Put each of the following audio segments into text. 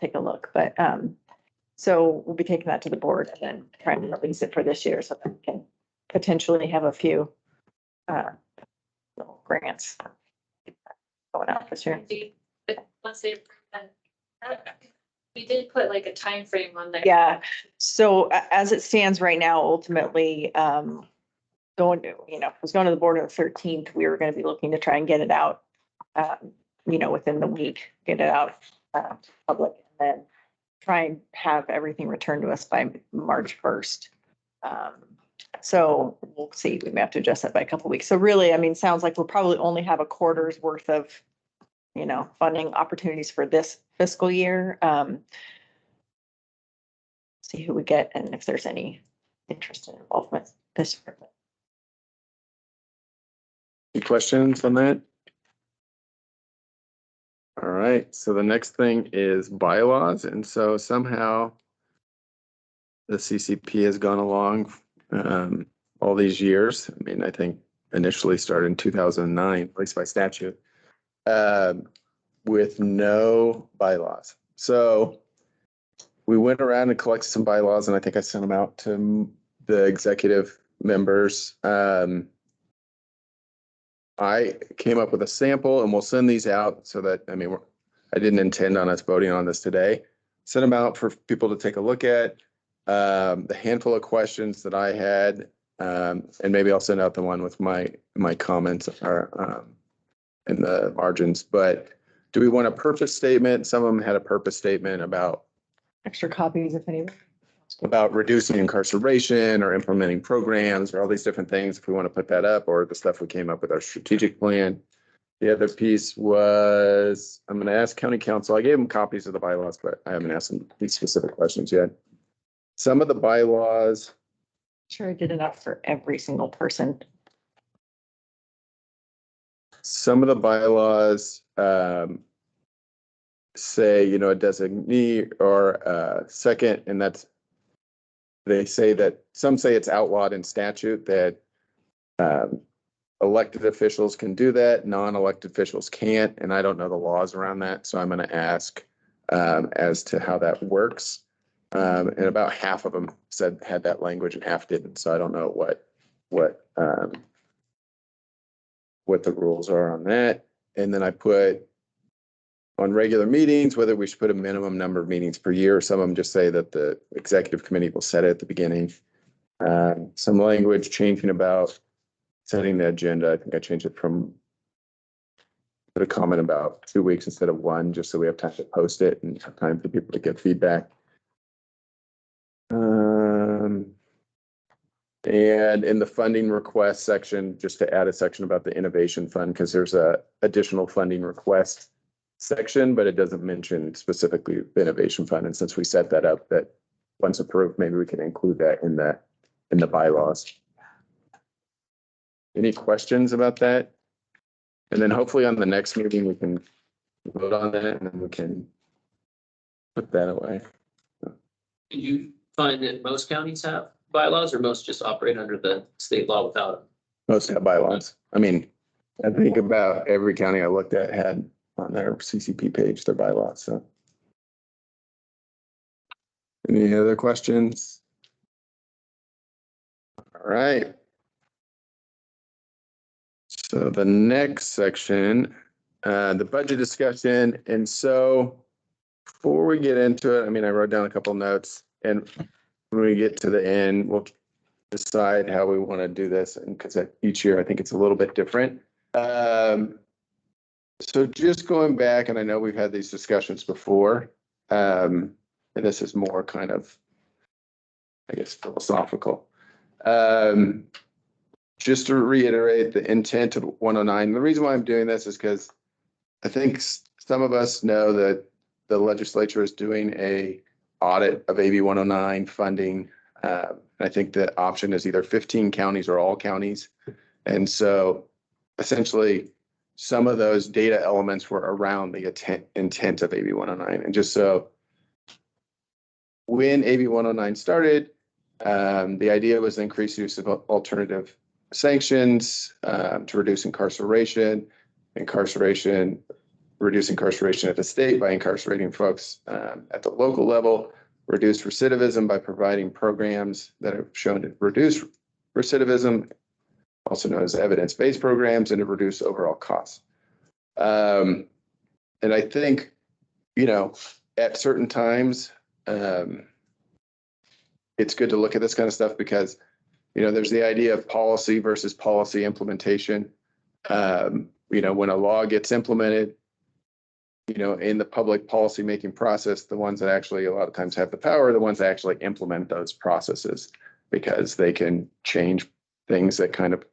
take a look, but, so we'll be taking that to the board and then trying to release it for this year so that we can potentially have a few, little grants going out this year. Once they approve that, we did put like a time frame on there. Yeah, so as it stands right now, ultimately, going to, was going to the board on the 13th, we were gonna be looking to try and get it out, within the week, get it out, public, and then try and have everything returned to us by March 1st. So we'll see, we may have to adjust that by a couple of weeks. So really, I mean, sounds like we'll probably only have a quarter's worth of, funding opportunities for this fiscal year. See who we get and if there's any interest and involvement this year. Any questions on that? All right, so the next thing is bylaws. And so somehow the CCP has gone along all these years. I mean, I think initially started in 2009, at least by statute, with no bylaws. So we went around and collected some bylaws, and I think I sent them out to the executive members. I came up with a sample, and we'll send these out so that, I mean, I didn't intend on us voting on this today. Send them out for people to take a look at. The handful of questions that I had, and maybe I'll send out the one with my comments are in the margins. But do we want a purpose statement? Some of them had a purpose statement about Extra copies if any. about reducing incarceration or implementing programs or all these different things, if we want to put that up, or the stuff we came up with our strategic plan. The other piece was, I'm going to ask county council. I gave them copies of the bylaws, but I haven't asked them these specific questions yet. Some of the bylaws. Sure, I did enough for every single person. Some of the bylaws say, a designee or a second, and that's, they say that, some say it's outlawed in statute that elected officials can do that, non-elected officials can't, and I don't know the laws around that, so I'm going to ask as to how that works. And about half of them had that language and half didn't, so I don't know what the rules are on that. And then I put on regular meetings, whether we should put a minimum number of meetings per year. Some of them just say that the executive committee will set it at the beginning. Some language changing about setting the agenda. I think I changed it from, put a comment about 2 weeks instead of 1, just so we have time to post it and have time for people to get feedback. And in the funding request section, just to add a section about the innovation fund, because there's a additional funding request section, but it doesn't mention specifically the innovation fund. And since we set that up, that once approved, maybe we can include that in the bylaws. Any questions about that? And then hopefully on the next meeting, we can vote on that and then we can put that away. Do you find that most counties have bylaws or most just operate under the state law without them? Most have bylaws. I mean, I think about every county I looked at had on their CCP page their bylaws. So, any other questions? All right. So the next section, the budget discussion. And so before we get into it, I mean, I wrote down a couple notes, and when we get to the end, we'll decide how we want to do this. And because each year I think it's a little bit different. So just going back, and I know we've had these discussions before, and this is more kind of, I guess, philosophical. Just to reiterate the intent of 109. The reason why I'm doing this is because I think some of us know that the legislature is doing a audit of AB 109 funding. I think the option is either 15 counties or all counties. And so essentially some of those data elements were around the intent of AB 109. And just so when AB 109 started, the idea was to increase use of alternative sanctions to reduce incarceration. Incarceration reduce incarceration at the state by incarcerating folks at the local level, reduce recidivism by providing programs that have shown to reduce recidivism, also known as evidence-based programs, and to reduce overall costs. And I think, you know, at certain times, it's good to look at this kind of stuff because, you know, there's the idea of policy versus policy implementation. You know, when a law gets implemented, you know, in the public policy making process, the ones that actually a lot of times have the power are the ones that actually implement those processes because they can change things that kind of,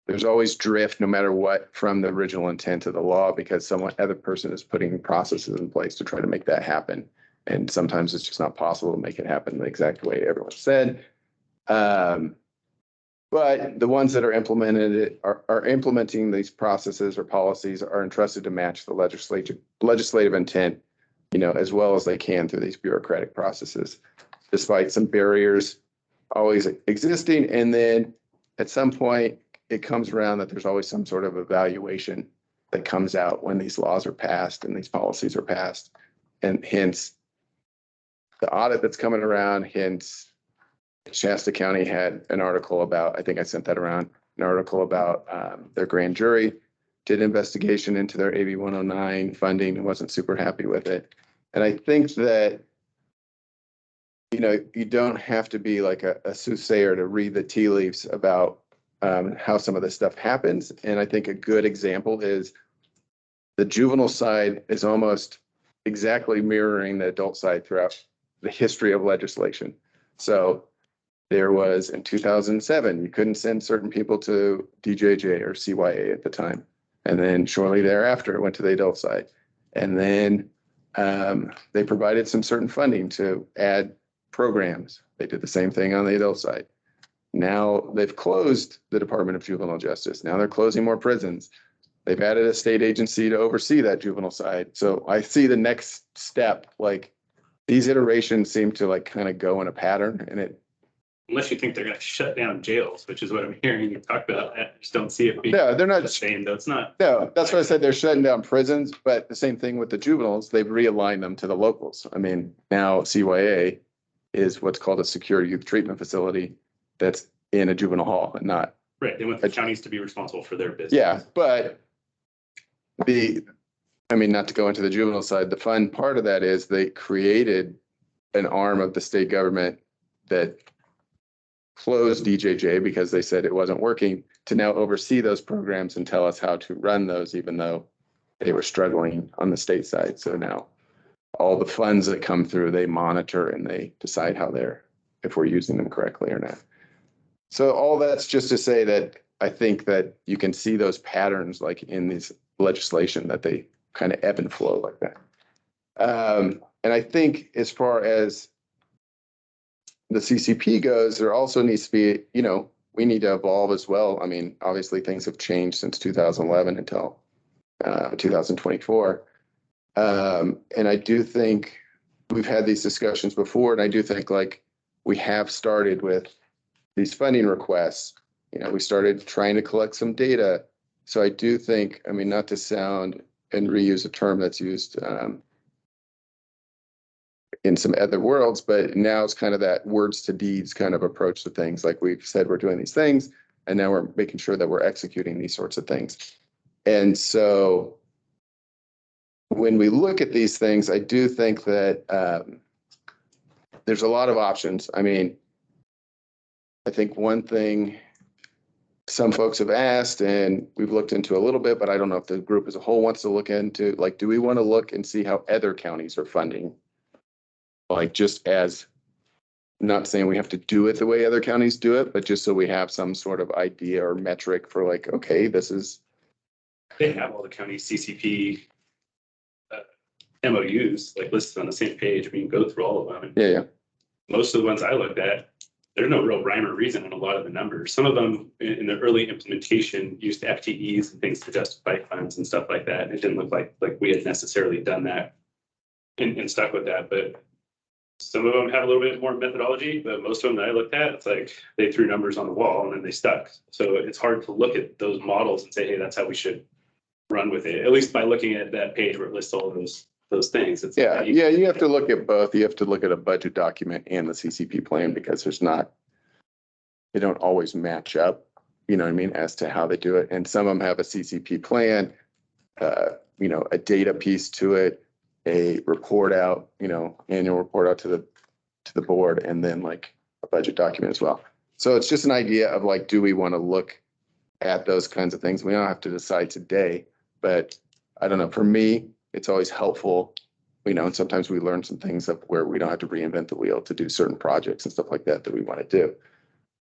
there's always drift no matter what from the original intent of the law because some other person is putting processes in place to try to make that happen. And sometimes it's just not possible to make it happen the exact way everyone said. But the ones that are are implementing these processes or policies are entrusted to match the legislative intent, you know, as well as they can through these bureaucratic processes, despite some barriers always existing. And then at some point, it comes around that there's always some sort of evaluation that comes out when these laws are passed and these policies are passed. And hence the audit that's coming around, hence Shasta County had an article about, I think I sent that around, an article about their grand jury did investigation into their AB 109 funding and wasn't super happy with it. And I think that, you know, you don't have to be like a soothsayer to read the tea leaves about how some of this stuff happens. And I think a good example is the juvenile side is almost exactly mirroring the adult side throughout the history of legislation. So there was in 2007, you couldn't send certain people to DJJ or CYA at the time. And then shortly thereafter, it went to the adult side. And then they provided some certain funding to add programs. They did the same thing on the adult side. Now they've closed the Department of Juvenile Justice. Now they're closing more prisons. They've added a state agency to oversee that juvenile side. So I see the next step, like these iterations seem to like kind of go in a pattern and it, unless you think they're going to shut down jails, which is what I'm hearing you talk about. I just don't see it being. no, they're not. Saying though, it's not. No, that's what I said. They're shutting down prisons, but the same thing with the juveniles. They've realigned them to the locals. I mean, now CYA is what's called a secure youth treatment facility that's in a juvenile hall and not. Right. They want the counties to be responsible for their business. Yeah, but I mean, not to go into the juvenile side, the fun part of that is they created an arm of the state government that closed DJJ because they said it wasn't working to now oversee those programs and tell us how to run those, even though they were struggling on the state side. So now all the funds that come through, they monitor and they decide if we're using them correctly or not. So all that's just to say that I think that you can see those patterns like in this legislation that they kind of ebb and flow like that. And I think as far as the CCP goes, there also needs to be, you know, we need to evolve as well. I mean, obviously things have changed since 2011 until 2024. And I do think we've had these discussions before, and I do think like we have started with these funding requests. You know, we started trying to collect some data. So I do think, I mean, not to sound and reuse a term that's used in some other worlds, but now it's kind of that words to deeds kind of approach to things. Like we've said, we're doing these things, and now we're making sure that we're executing these sorts of things. And so when we look at these things, I do think that there's a lot of options. I mean, I think one thing some folks have asked, and we've looked into a little bit, but I don't know if the group as a whole wants to look into, like, do we want to look and see how other counties are funding? Like just as, not saying we have to do it the way other counties do it, but just so we have some sort of idea or metric for like, okay, this is. They have all the county CCP MOUs like listed on the same page. I mean, go through all of them. And Yeah. most of the ones I looked at, there's no real rhyme or reason in a lot of the numbers. Some of them in the early implementation used FTEs and things to justify funds and stuff like that. It didn't look like we had necessarily done that and stuck with that. But some of them have a little bit more methodology, but most of them that I looked at, it's like they threw numbers on the wall and then they stuck. So it's hard to look at those models and say, hey, that's how we should run with it, at least by looking at that page where it lists all those things. It's Yeah, you have to look at both. You have to look at a budget document and the CCP plan because they don't always match up, you know what I mean, as to how they do it. And some of them have a CCP plan, a data piece to it, a report out, annual report out to the board, and then like a budget document as well. So it's just an idea of like, do we want to look at those kinds of things? We don't have to decide today, but I don't know. For me, it's always helpful, and sometimes we learn some things of where we don't have to reinvent the wheel to do certain projects and stuff like that we want to do.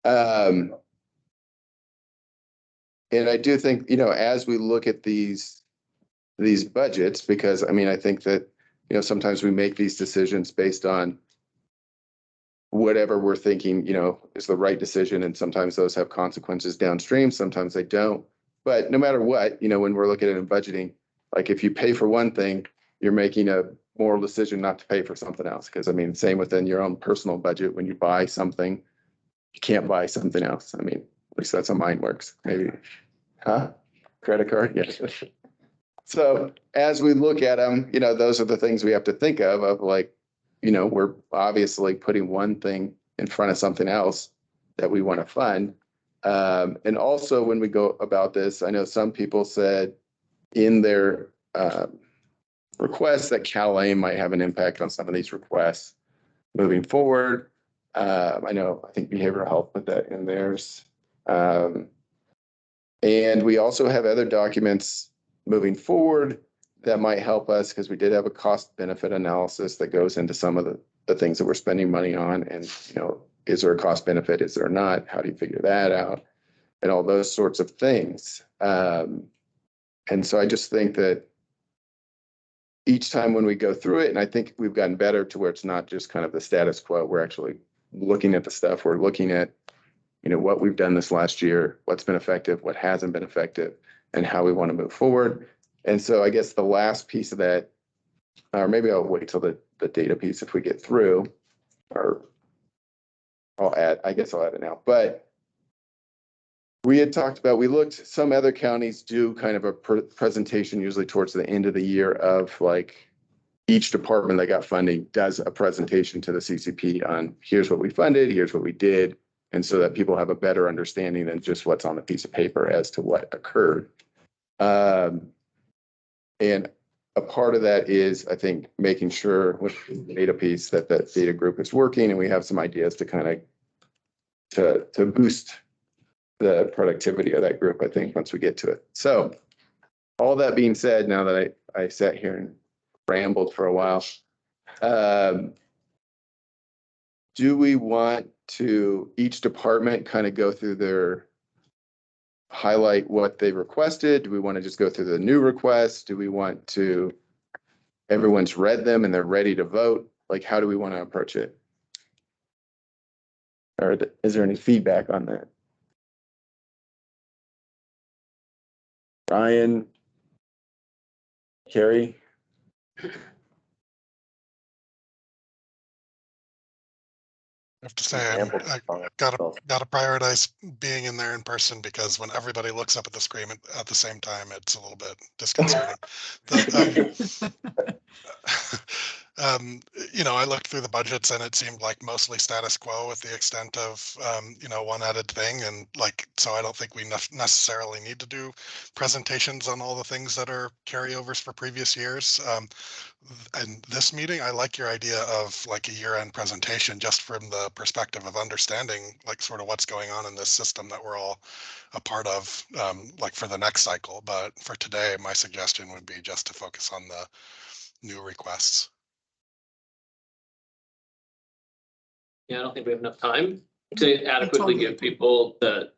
And I do think, as we look at these budgets, because I think that, sometimes we make these decisions based on whatever we're thinking, is the right decision. And sometimes those have consequences downstream. Sometimes they don't. But no matter what, when we're looking at it in budgeting, like if you pay for one thing, you're making a moral decision not to pay for something else. Because same within your own personal budget, when you buy something, you can't buy something else. At least that's how mine works. Maybe, credit card? Yes. So as we look at them, those are the things we have to think of like, we're obviously putting one thing in front of something else that we want to fund. And also when we go about this, I know some people said in their requests that CalAIM might have an impact on some of these requests moving forward. I think behavioral health put that in theirs. And we also have other documents moving forward that might help us because we did have a cost benefit analysis that goes into some of the things that we're spending money on. And, is there a cost benefit? Is there not? How do you figure that out? And all those sorts of things. And so I just think that each time when we go through it, and I think we've gotten better to where it's not just kind of the status quo, we're actually looking at the stuff. We're looking at, what we've done this last year, what's been effective, what hasn't been effective, and how we want to move forward. And so I guess the last piece of that, or maybe I'll wait till the data piece if we get through, or I'll add it now. But we had talked about, we looked, some other counties do kind of a presentation usually towards the end of the year of like each department that got funding does a presentation to the CCP on here's what we funded, here's what we did. And so that people have a better understanding than just what's on the piece of paper as to what occurred. And a part of that is, I think, making sure with the data piece that data group is working, and we have some ideas to kind of to boost the productivity of that group, I think, once we get to it. So all that being said, now that I sat here and rambled for a while, do we want to each department kind of go through their highlight what they requested? Do we want to just go through the new requests? Do we want to, everyone's read them and they're ready to vote? Like, how do we want to approach it? Or is there any feedback on that? Ryan, Carrie? I have to say, I gotta prioritize being in there in person because when everybody looks up at the screen at the same time, it's a little bit disconcerting. I looked through the budgets and it seemed like mostly status quo with the extent of, one added thing. And so I don't think we necessarily need to do presentations on all the things that are carryovers for previous years. And this meeting, I like your idea of like a year-end presentation just from the perspective of understanding like sort of what's going on in this system that we're all a part of, like for the next cycle. But for today, my suggestion would be just to focus on the new requests. Yeah, I don't think we have enough time to adequately give people the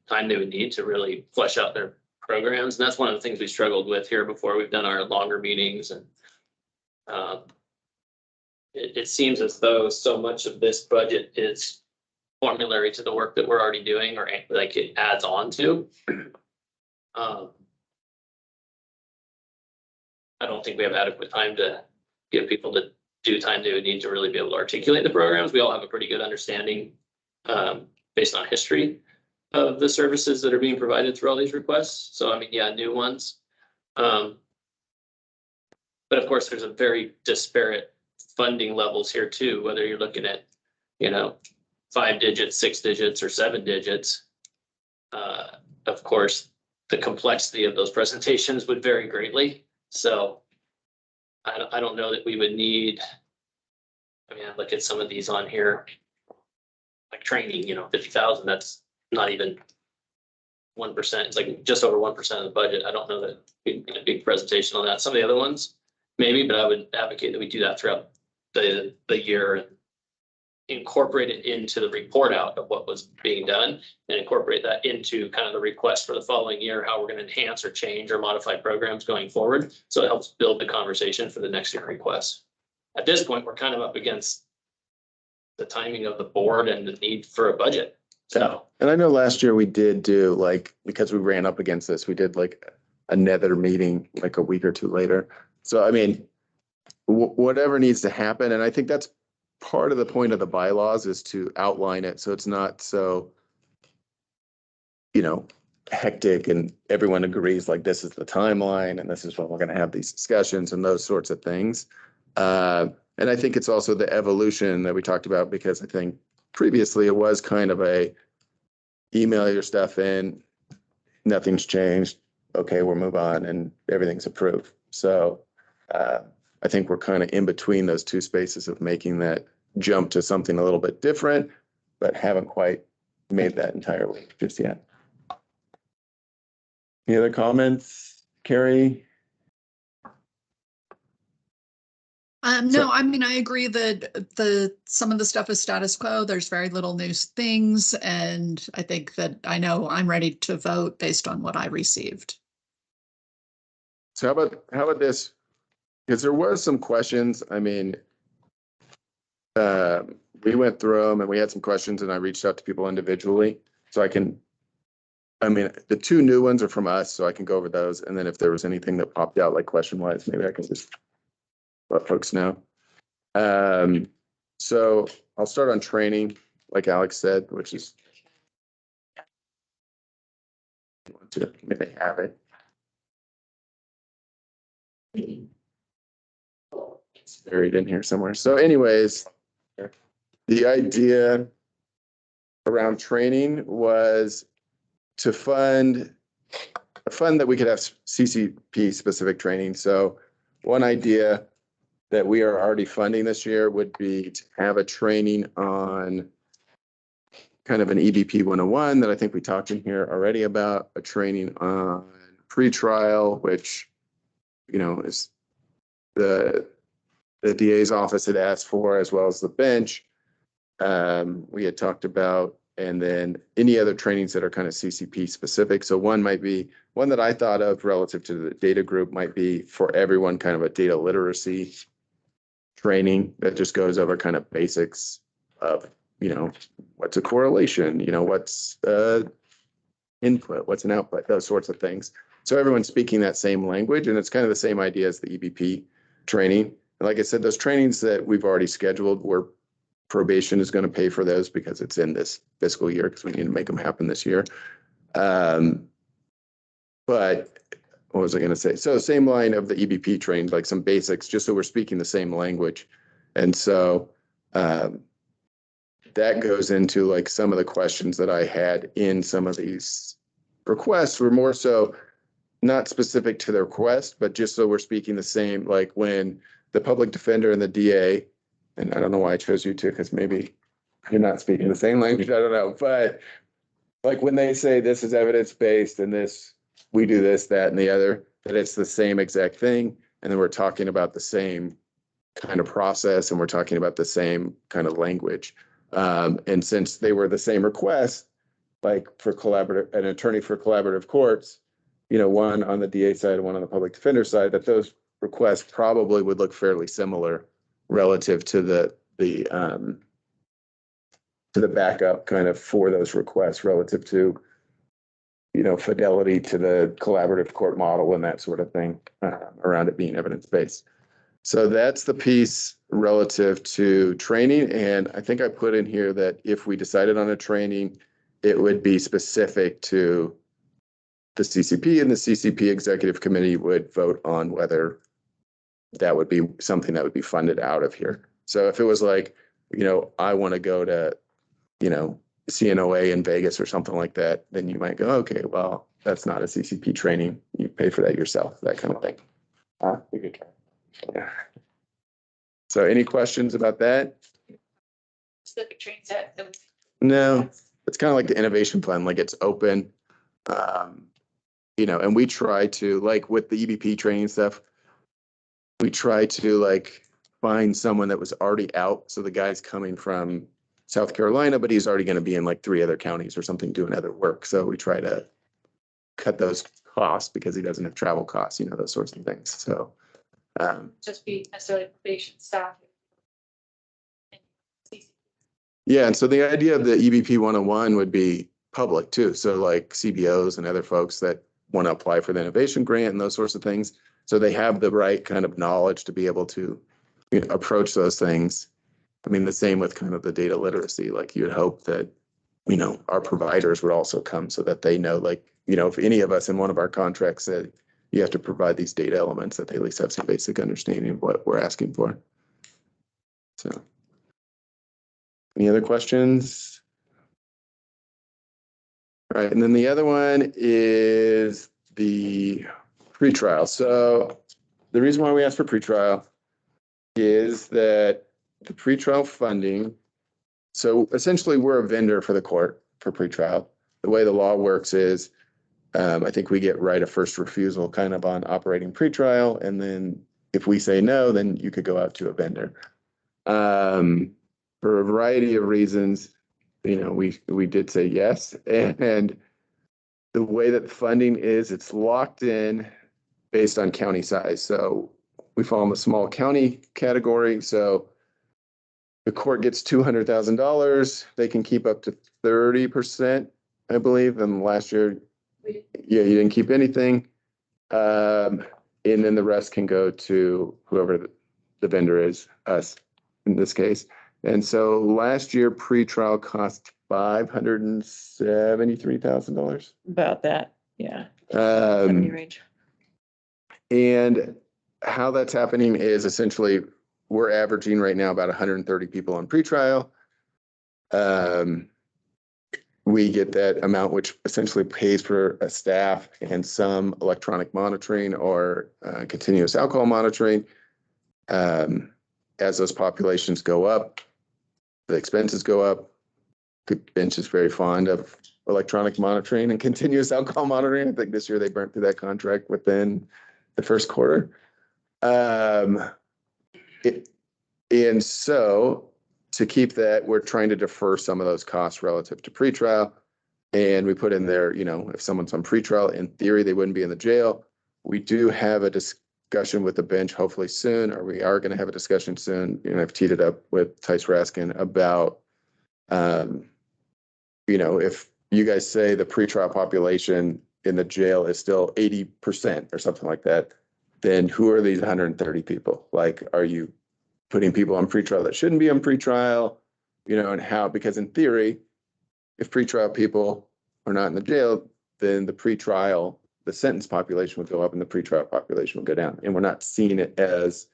time they would need to really flesh out their programs. And that's one of the things we struggled with here before we've done our longer meetings. And it seems as though so much of this budget is formulary to the work that we're already doing, or like it adds on to. I don't think we have adequate time to give people the due time they would need to really be able to articulate the programs. We all have a pretty good understanding based on history of the services that are being provided through all these requests. So, yeah, new ones. But of course, there's a very disparate funding levels here too, whether you're looking at, 5 digits, 6 digits, or 7 digits. Of course, the complexity of those presentations would vary greatly. So I don't know that we would need, I look at some of these on here, like training, 50,000, that's not even 1%. It's like just over 1% of the budget. I don't know that we'd need a big presentation on that. Some of the other ones, maybe, but I would advocate that we do that throughout the year and incorporate it into the report out of what was being done and incorporate that into kind of the request for the following year, how we're going to enhance or change or modify programs going forward. So it helps build the conversation for the next year requests. At this point, we're kind of up against the timing of the board and the need for a budget. So, and I know last year we did do because we ran up against this, we did another meeting like a week or two later. So, whatever needs to happen. And I think that's part of the point of the bylaws is to outline it. So it's not so, hectic and everyone agrees this is the timeline and this is when we're going to have these discussions and those sorts of things. And I think it's also the evolution that we talked about, because I think previously it was kind of a email your stuff in, nothing's changed. Okay, we'll move on and everything's approved. So I think we're kind of in between those two spaces of making that jump to something a little bit different, but haven't quite made that entirely just yet. Any other comments, Carrie? No, I agree that some of the stuff is status quo. There's very little new things. And I think that I'm ready to vote based on what I received. So how about this? Because there was some questions. We went through them and we had some questions and I reached out to people individually. So the 2 new ones are from us, so I can go over those. And then if there was anything that popped out question wise, maybe I can just let folks know. So I'll start on training, like Alex said, which is, maybe have it. It's buried in here somewhere. So anyways, the idea around training was to fund that we could have CCP specific training. So one idea that we are already funding this year would be to have a training on kind of an EBP 101 that I think we talked in here already about, a training on pretrial, which, is the DA's office had asked for, as well as the bench. We had talked about, and then any other trainings that are kind of CCP specific. So one that I thought of relative to the data group might be for everyone, kind of a data literacy training that just goes over kind of basics of, what's a correlation, what's input, what's an output, those sorts of things. So everyone's speaking that same language, and it's kind of the same idea as the EBP training. And like I said, those trainings that we've already scheduled, where probation is going to pay for those because it's in this fiscal year, because we need to make them happen this year. But what was I going to say? So same line of the EBP trained, like some basics, just so we're speaking the same language. And so that goes into some of the questions that I had in some of these requests were more so not specific to the request, but just so we're speaking the same, like when the public defender and the DA, and I don't know why I chose you two, because maybe you're not speaking the same language, I don't know, but when they say this is evidence-based and this, we do this, that, and the other, that it's the same exact thing. And then we're talking about the same kind of process and we're talking about the same kind of language. And since they were the same request, for an attorney for collaborative courts, one on the DA side and one on the public defender side, that those requests probably would look fairly similar relative to the backup kind of for those requests relative to, fidelity to the collaborative court model and that sort of thing around it being evidence-based. So that's the piece relative to training. And I think I put in here that if we decided on a training, it would be specific to the CCP, and the CCP executive committee would vote on whether that would be something that would be funded out of here. So if it was like, I want to go to, CNOA in Vegas or something like that, then you might go, okay, well, that's not a CCP training. You pay for that yourself, that kind of thing. Good try. Yeah. So any questions about that? Specific training set. that No, it's kind of like the innovation plan, like it's open. And we try to, like with the EBP training stuff, we try to like find someone that was already out. So the guy's coming from South Carolina, but he's already going to be in like 3 other counties or something doing other work. So we try to cut those costs because he doesn't have travel costs, those sorts of things. So just be necessarily probation staff. yeah, and so the idea of the EBP 101 would be public too. So like CBOs and other folks that want to apply for the innovation grant and those sorts of things. So they have the right kind of knowledge to be able to approach those things. I mean, the same with kind of the data literacy, like you'd hope that, our providers would also come so that they know, like, if any of us in one of our contracts said you have to provide these data elements, that they at least have some basic understanding of what we're asking for. So any other questions? All right, and then the other one is the pretrial. So the reason why we asked for pretrial is that the pretrial funding, so essentially we're a vendor for the court for pretrial. The way the law works is I think we get right of first refusal kind of on operating pretrial. And then if we say no, then you could go out to a vendor. For a variety of reasons, we did say yes. And the way that the funding is, it's locked in based on county size. So we fall in the small county category. So the court gets $200,000. They can keep up to 30%, I believe. And last year, you didn't keep anything. And then the rest can go to whoever the vendor is, us in this case. And so last year, pretrial cost $573,000. About that, yeah. Range. And how that's happening is essentially we're averaging right now about 130 people on pretrial. We get that amount, which essentially pays for a staff and some electronic monitoring or continuous alcohol monitoring. As those populations go up, the expenses go up. The bench is very fond of electronic monitoring and continuous alcohol monitoring. I think this year they burnt through that contract within the first quarter. And so to keep that, we're trying to defer some of those costs relative to pretrial. And we put in there, if someone's on pretrial, in theory, they wouldn't be in the jail. We do have a discussion with the bench hopefully soon, or we are going to have a discussion soon. I've teed it up with Tice Raskin about, if you guys say the pretrial population in the jail is still 80% or something like that, then who are these 130 people? Like, are you putting people on pretrial that shouldn't be on pretrial? And how? Because in theory, if pretrial people are not in the jail, then the sentence population would go up and the pretrial population would go down. And we're not seeing it as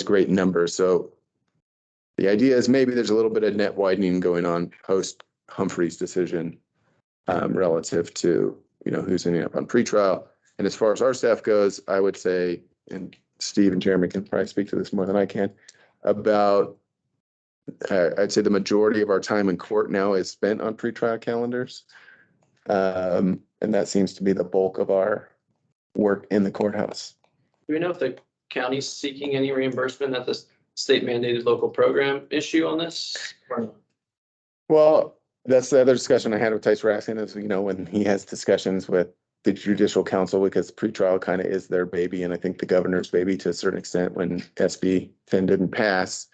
great numbers. So the idea is maybe there's a little bit of net widening going on post Humphrey's decision relative to, who's ending up on pretrial. And as far as our staff goes, I would say, and Steve and Jeremy can probably speak to this more than I can, about I'd say the majority of our time in court now is spent on pretrial calendars. And that seems to be the bulk of our work in the courthouse. Do we know if the county's seeking any reimbursement at the state mandated local program issue on this? Well, that's the other discussion I had with Tice Raskin is, when he has discussions with the judicial council, because pretrial kind of is their baby. And I think the governor's baby to a certain extent when SB 10 didn't pass,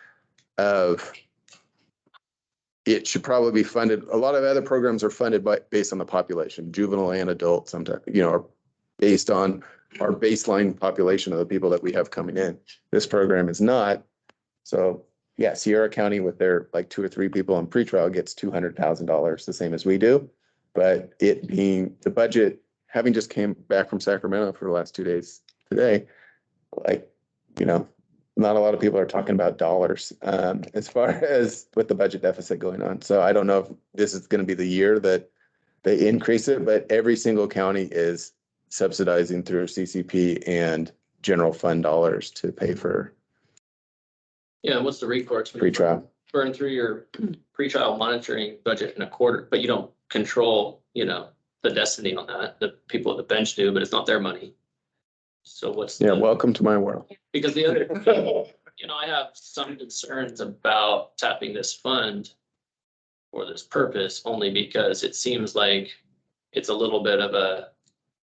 it should probably be funded. A lot of other programs are funded based on the population, juvenile and adult sometimes, are based on our baseline population of the people that we have coming in. This program is not. So yeah, Sierra County with their like 2 or 3 people on pretrial gets $200,000, the same as we do. But it being the budget, having just came back from Sacramento for the last 2 days today, like, you know, not a lot of people are talking about dollars as far as with the budget deficit going on. So I don't know if this is going to be the year that they increase it, but every single county is subsidizing through CCP and general fund dollars to pay for Yeah, what's the recourse? when you pretrial. Burn through your pretrial monitoring budget in a quarter, but you don't control, the destiny on that. The people at the bench do, but it's not their money. So what's Yeah, the, welcome to my world. because the other, I have some concerns about tapping this fund for this purpose, only because it seems like it's a little bit of a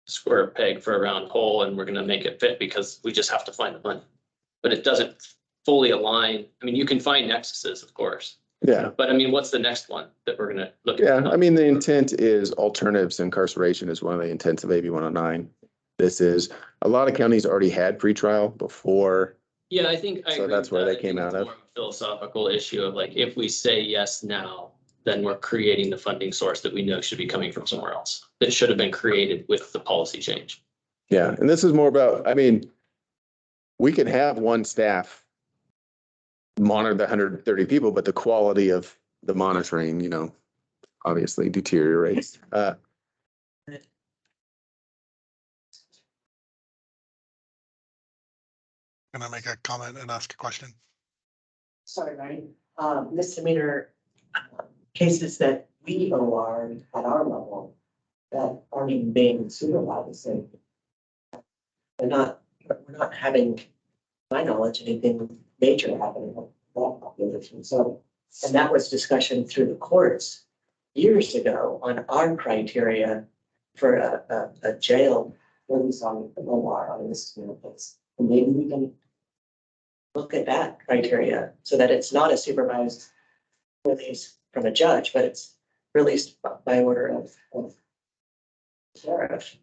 square peg for a round hole, and we're gonna make it fit because we just have to find the money. But it doesn't fully align. I mean, you can find nexuses, of course, Yeah. but I mean, what's the next one that we're gonna look at? Yeah, I mean, the intent is alternatives. Incarceration is one of the intents of AB 109. This is, a lot of counties already had pretrial before. Yeah, I think. I So agree that's with where that. they I came think out it's of. more a philosophical issue of like, if we say yes now, then we're creating the funding source that we know should be coming from somewhere else. That should have been created with the policy change. Yeah, and this is more about, I mean, we could have one staff monitor the 130 people, but the quality of the monitoring, obviously deteriorates. Can I make a comment and ask a question? Sorry, Ryan, misdemeanor cases that we OR at our level that aren't even being supervised, and we're not having, to my knowledge, anything major happening with that population. So, and that was discussion through the courts years ago on our criteria for a jail release on OR on a misdemeanor case. And maybe we can look at that criteria so that it's not a supervised release from a judge, but it's released by order of sheriff.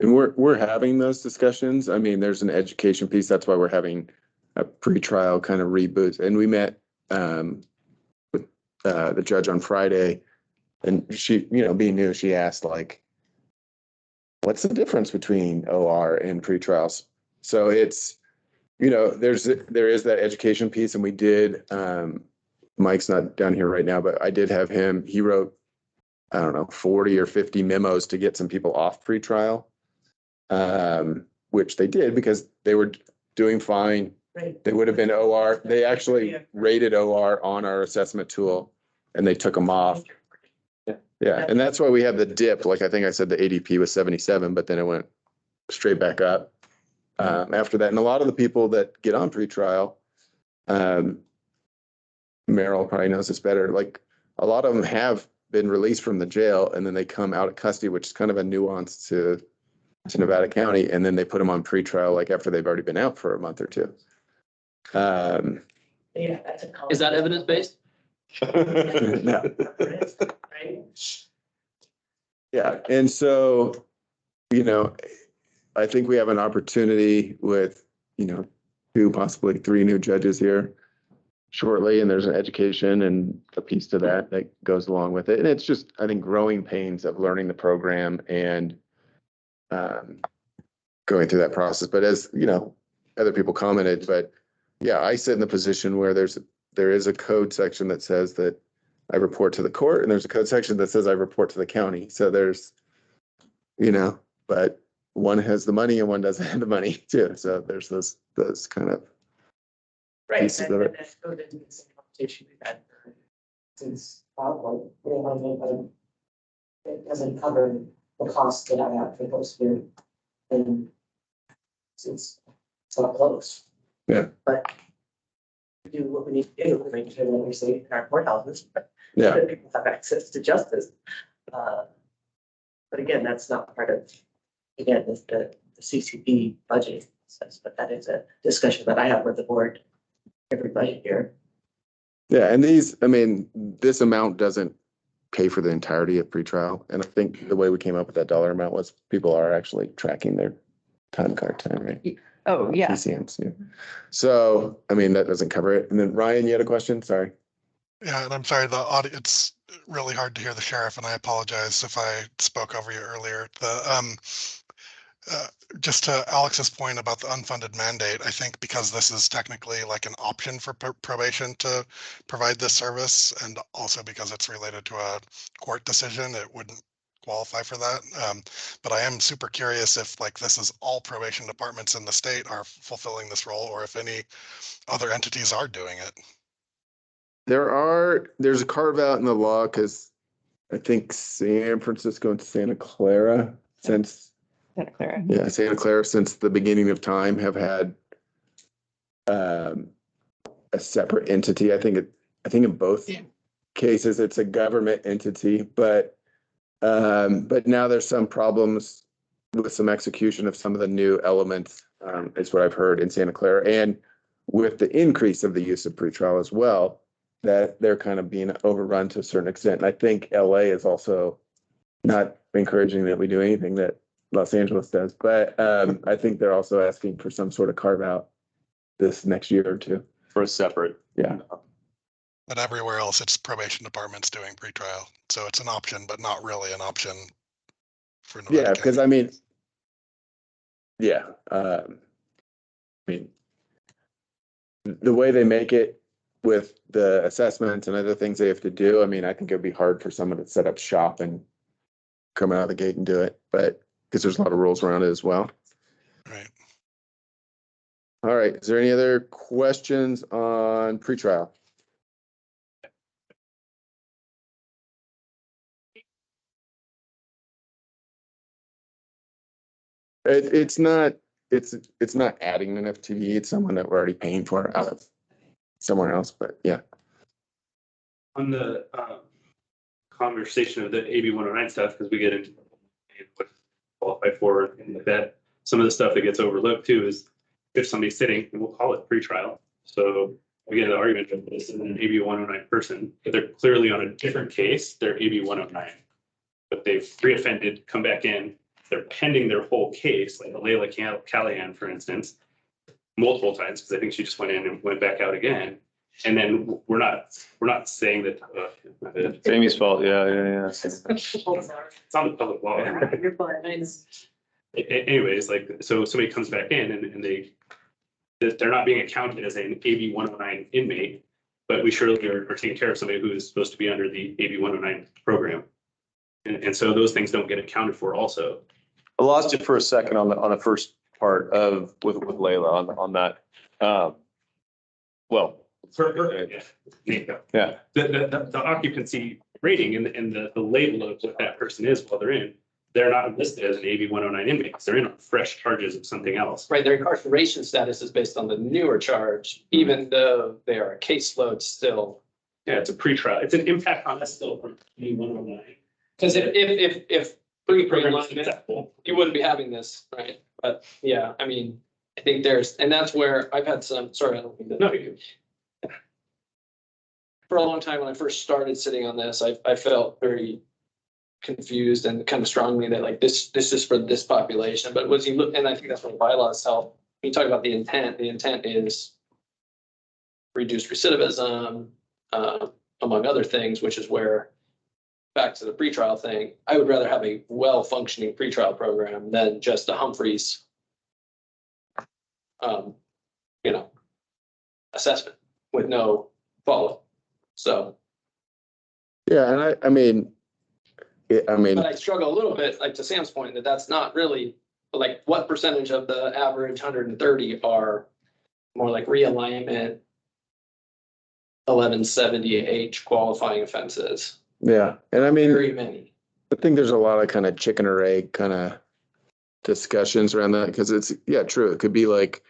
And we're having those discussions. I mean, there's an education piece. That's why we're having a pretrial kind of reboot. And we met with the judge on Friday, and she, being new, she asked like, what's the difference between OR and pretrials? So it's, there is that education piece, and we did, Mike's not down here right now, but I did have him, he wrote, I don't know, 40 or 50 memos to get some people off pretrial, which they did because they were doing fine. Right. They would have been OR. They actually rated OR on our assessment tool, and they took them off. Yeah, and that's why we have the dip. Like I think I said, the ADP was 77, but then it went straight back up after that. And a lot of the people that get on pretrial, Meryl probably knows this better. Like a lot of them have been released from the jail, and then they come out of custody, which is kind of a nuance to Nevada County, and then they put them on pretrial like after they've already been out for a month or two. Yeah, that's a. Is that evidence-based? No. Right? Yeah, and so, I think we have an opportunity with, 2, possibly 3 new judges here shortly, and there's an education and a piece to that goes along with it. And it's just, I think, growing pains of learning the program and going through that process. But as, other people commented, but yeah, I sit in the position where there is a code section that says that I report to the court, and there's a code section that says I report to the county. So there's, but one has the money and one doesn't have the money too. So there's those kind of Right, pieces and of it. that's good into the same conversation we've had since probably, but it doesn't cover the cost that I have for those here. And since it's not close. Yeah. But we do what we need to do to make sure that we're safe in our courthouses, but Yeah, that people have access to justice. But again, that's not part of, again, the CCP budget process, but that is a discussion that I have with the board every budget year. yeah, and this amount doesn't pay for the entirety of pretrial. And I think the way we came up with that dollar amount was people are actually tracking their time, right? Oh, yeah. PCMs, yeah. So, that doesn't cover it. And then Ryan, you had a question? Sorry. Yeah, and I'm sorry, the audio, it's really hard to hear the sheriff, and I apologize if I spoke over you earlier. Uh, just to Alex's point about the unfunded mandate, I think because this is technically like an option for probation to provide this service, and also because it's related to a court decision, it wouldn't qualify for that. But I am super curious if like this is all probation departments in the state are fulfilling this role, or if any other entities are doing it. There's a carve out in the law because I think San Francisco and Santa Clara since Santa Clara. Yeah, Santa Clara since the beginning of time have had a separate entity. I think in both Yeah. cases it's a government entity, but now there's some problems with some execution of some of the new elements, is what I've heard in Santa Clara, and with the increase of the use of pretrial as well, that they're kind of being overrun to a certain extent. And I think LA is also not encouraging that we do anything that Los Angeles does, but I think they're also asking for some sort of carve out this next year or two. For a separate. Yeah. But everywhere else, it's probation departments doing pretrial. So it's an option, but not really an option for Nevada Yeah, County. because I mean, yeah, I mean, the way they make it with the assessments and other things they have to do, I mean, I think it'd be hard for someone to set up shop and come out of the gate and do it, but because there's a lot of rules around it as well. Right. All right, is there any other questions on pretrial? It's not adding an FTE. It's someone that we're already paying for out of somewhere else, but yeah. On the conversation of the AB 109 stuff, because we get into what qualify for and that some of the stuff that gets overlooked too is if somebody's sitting, and we'll call it pretrial. So again, the argument of this is an AB 109 person, if they're clearly on a different case, they're AB 109. But they've reoffended, come back in, they're pending their whole case, like Layla Callahan, for instance, multiple times, because I think she just went in and went back out again. And then we're not saying that. It's Amy's fault. Yeah. It's on the public law. Anyways, like, so somebody comes back in and they're not being accounted as an AB 109 inmate, but we surely are taking care of somebody who is supposed to be under the AB 109 program. And so those things don't get accounted for also. I lost you for a second on the first part of with Layla on that. Well. Yeah. The occupancy rating and the label of what that person is while they're in, they're not listed as an AB 109 inmate because they're in on fresh charges of something else. Right, their incarceration status is based on the newer charge, even though they are a caseload still. Yeah, it's a pretrial. It's an impact on us still from AB 109. Because if Program's pre-alignment, successful. you wouldn't be having this, right? But yeah, I mean, I think and that's where I've had some, sorry, I don't mean to. No, you. For a long time, when I first started sitting on this, I felt very confused and kind of strongly that like this is for this population. But was you look, and I think that's what bylaws help. When you talk about the intent is reduced recidivism, among other things, which is where, back to the pretrial thing, I would rather have a well-functioning pretrial program than just a Humphreys, assessment with no follow. So. Yeah, and I mean, But I struggle a little bit, like to Sam's point, that's not really, like, what percentage of the average 130 are more like realignment, 1170H qualifying offenses? yeah, and I mean, Very many. I think there's a lot of kind of chicken or egg kind of discussions around that because it's, yeah, true. It could be like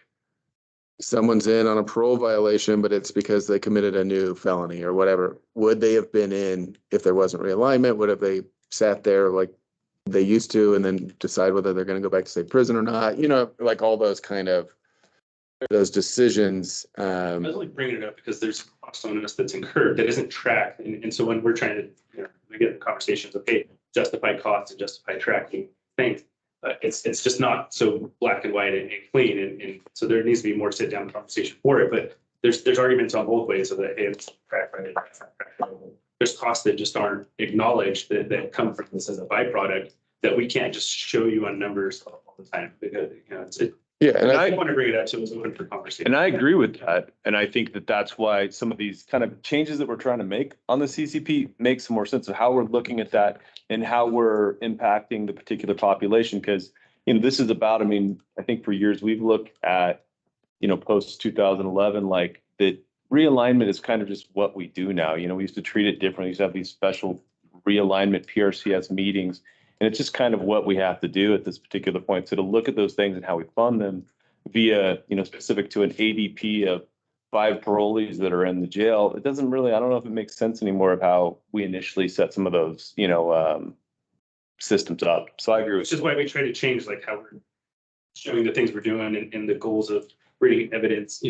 someone's in on a parole violation, but it's because they committed a new felony or whatever. Would they have been in if there wasn't realignment? Would have they sat there like they used to and then decide whether they're going to go back to say prison or not? You know, like all those kind of those decisions. I was only bringing it up because there's cost on us that's incurred that isn't tracked. And so when we're trying to, we get the conversations of, hey, justify costs and justify tracking things. It's just not so black and white and clean. And so there needs to be more sit down conversation for it. But there's arguments on both ways of that. Hey, it's tracked right. there's costs that just aren't acknowledged that come from this as a byproduct that we can't just show you on numbers all the time because, Yeah, and and I want to bring it up to, it's open for conversation. And I agree with that. And I think that that's why some of these kind of changes that we're trying to make on the CCP make some more sense of how we're looking at that and how we're impacting the particular population. Because, this is about, I think for years we've looked at, post 2011, like that realignment is kind of just what we do now. We used to treat it differently. We used to have these special realignment PRCS meetings. And it's just kind of what we have to do at this particular point. So to look at those things and how we fund them via, specific to an ADP of 5 parolees that are in the jail, it doesn't really, I don't know if it makes sense anymore of how we initially set some of those, systems up. So I agree with Which is why we try to change like how we're showing the things we're doing and the goals of bringing evidence,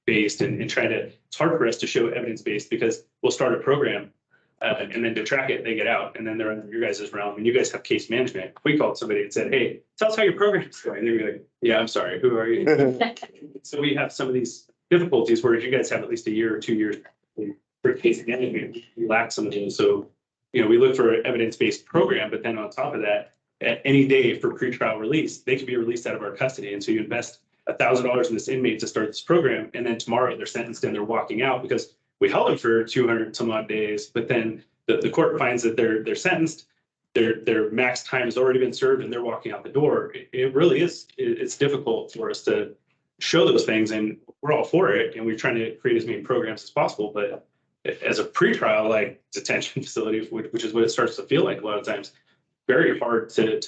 based and trying to, it's hard for us to show evidence-based because we'll start a program and then to track it, they get out and then they're under your guys' realm and you guys have case management. If we called somebody and said, hey, tell us how your program's going. They'd be like, yeah, I'm sorry, who are you? So we have some of these difficulties where if you guys have at least a year or 2 years for case management, we lack some of those. So, we look for an evidence-based program, but then on top of that, at any day for pretrial release, they could be released out of our custody. And so you invest $1,000 in this inmate to start this program. And then tomorrow they're sentenced and they're walking out because we held them for 200 some odd days, but then the court finds that they're sentenced, their max time has already been served and they're walking out the door. It really is, it's difficult for us to show those things and we're all for it. And we're trying to create as many programs as possible. But as a pretrial, like detention facility, which is what it starts to feel like a lot of times, very hard to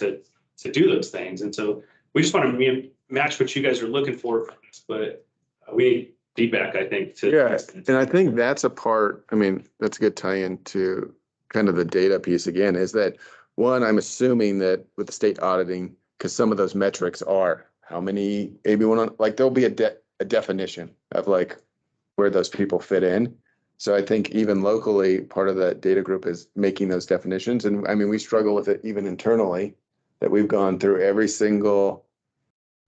do those things. And so we just want to match what you guys are looking for from us, but we need feedback, I think. Yeah, and I think that's a part, that's a good tie-in to kind of the data piece again, is that one, I'm assuming that with the state auditing, because some of those metrics are how many AB1, like there'll be a definition of like where those people fit in. So I think even locally, part of that data group is making those definitions. And we struggle with it even internally, that we've gone through every single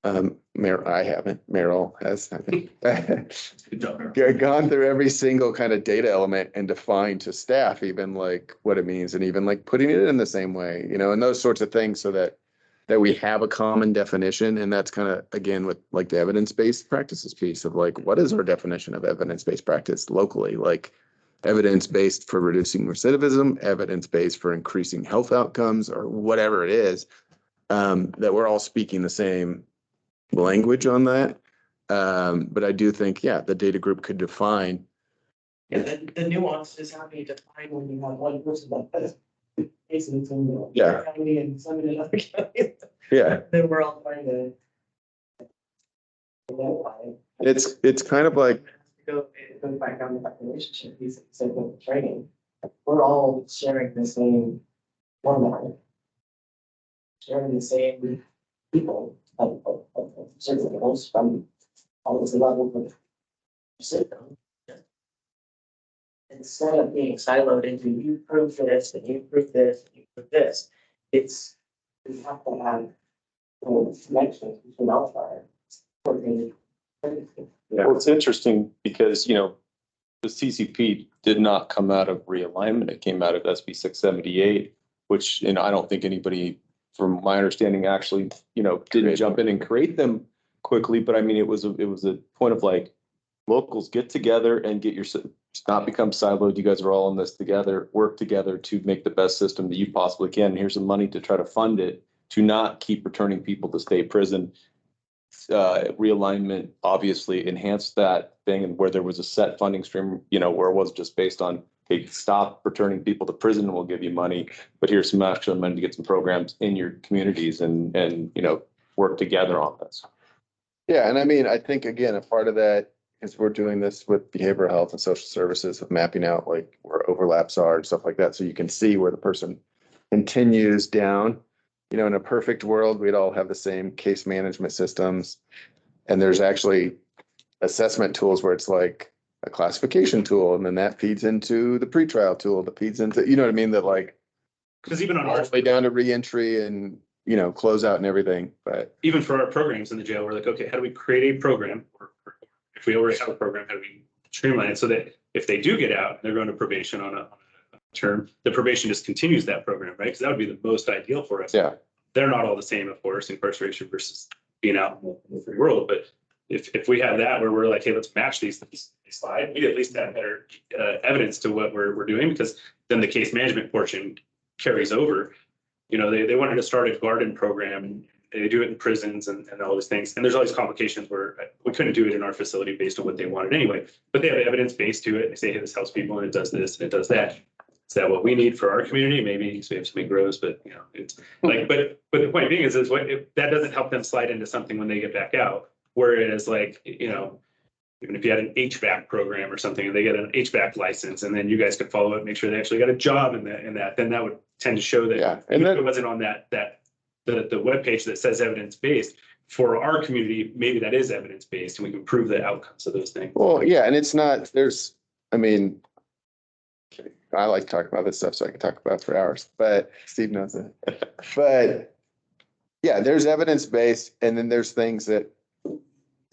I haven't, Meryl has, I think. Gone through every single kind of data element and defined to staff, even like what it means and even like putting it in the same way, and those sorts of things so that we have a common definition. And that's kind of, again, with like the evidence-based practices piece of like, what is our definition of evidence-based practice locally? Like evidence-based for reducing recidivism, evidence-based for increasing health outcomes or whatever it is, that we're all speaking the same language on that. But I do think, the data group could define. Yeah, the nuance is how you define when you have one person that does cases in the Yeah. county and some in another county. Yeah, Then we're all trying to identify. it's kind of like, Go back on that relationship piece that you said with the training. We're all sharing the same format. Sharing the same people of certain levels from all those levels of system. Instead of being siloed into you prove this and you prove this and you prove this, it's we have to have connections between all of our. Well, it's interesting because, the CCP did not come out of realignment. It came out of SB 678, which, I don't think anybody, from my understanding, actually, didn't jump in and create them quickly. But it was a point of like locals get together and get your, not become siloed. You guys are all in this together, work together to make the best system that you possibly can. And here's some money to try to fund it, to not keep returning people to state prison. Realignment obviously enhanced that thing, and where there was a set funding stream, where it was just based on, hey, stop returning people to prison and we'll give you money, but here's some extra money to get some programs in your communities and work together on this. Yeah, and I think, again, a part of that is we're doing this with behavioral health and social services of mapping out like where overlaps are and stuff like that. So you can see where the person continues down. In a perfect world, we'd all have the same case management systems. And there's actually assessment tools where it's like a classification tool. And then that feeds into the pretrial tool that feeds into, that like, because even on all our the way down to reentry and, close out and everything. But even for our programs in the jail, we're like, okay, how do we create a program? Or if we already have a program, how do we streamline it so that if they do get out, they're going to probation on a term, the probation just continues that program, right? Because that would be the most ideal for us. Yeah. They're not all the same, of course, incarceration versus being out in the free world, but if we have that where we're like, hey, let's match these slide, we at least have better evidence to what we're doing, because then the case management portion carries over. You know, they wanted to start a garden program. They do it in prisons and all these things. And there's all these complications where we couldn't do it in our facility based on what they wanted anyway. But they have evidence base to it. They say, hey, this helps people and it does this and it does that. Is that what we need for our community? Maybe so we have something grows, but you know, it's like, but the point being is what if that doesn't help them slide into something when they get back out. Whereas like, you know, even if you had an HVAC program or something and they get an HVAC license and then you guys could follow it, make sure they actually got a job in that, then that would tend to show that. Yeah, and even if that- it wasn't on the webpage that says evidence-based, for our community, maybe that is evidence-based and we can prove the outcomes of those things. Well, yeah, and it's not, I mean, I like to talk about this stuff, so I can talk about it for hours, but Steve knows it. But yeah, there's evidence-based, and then there's things that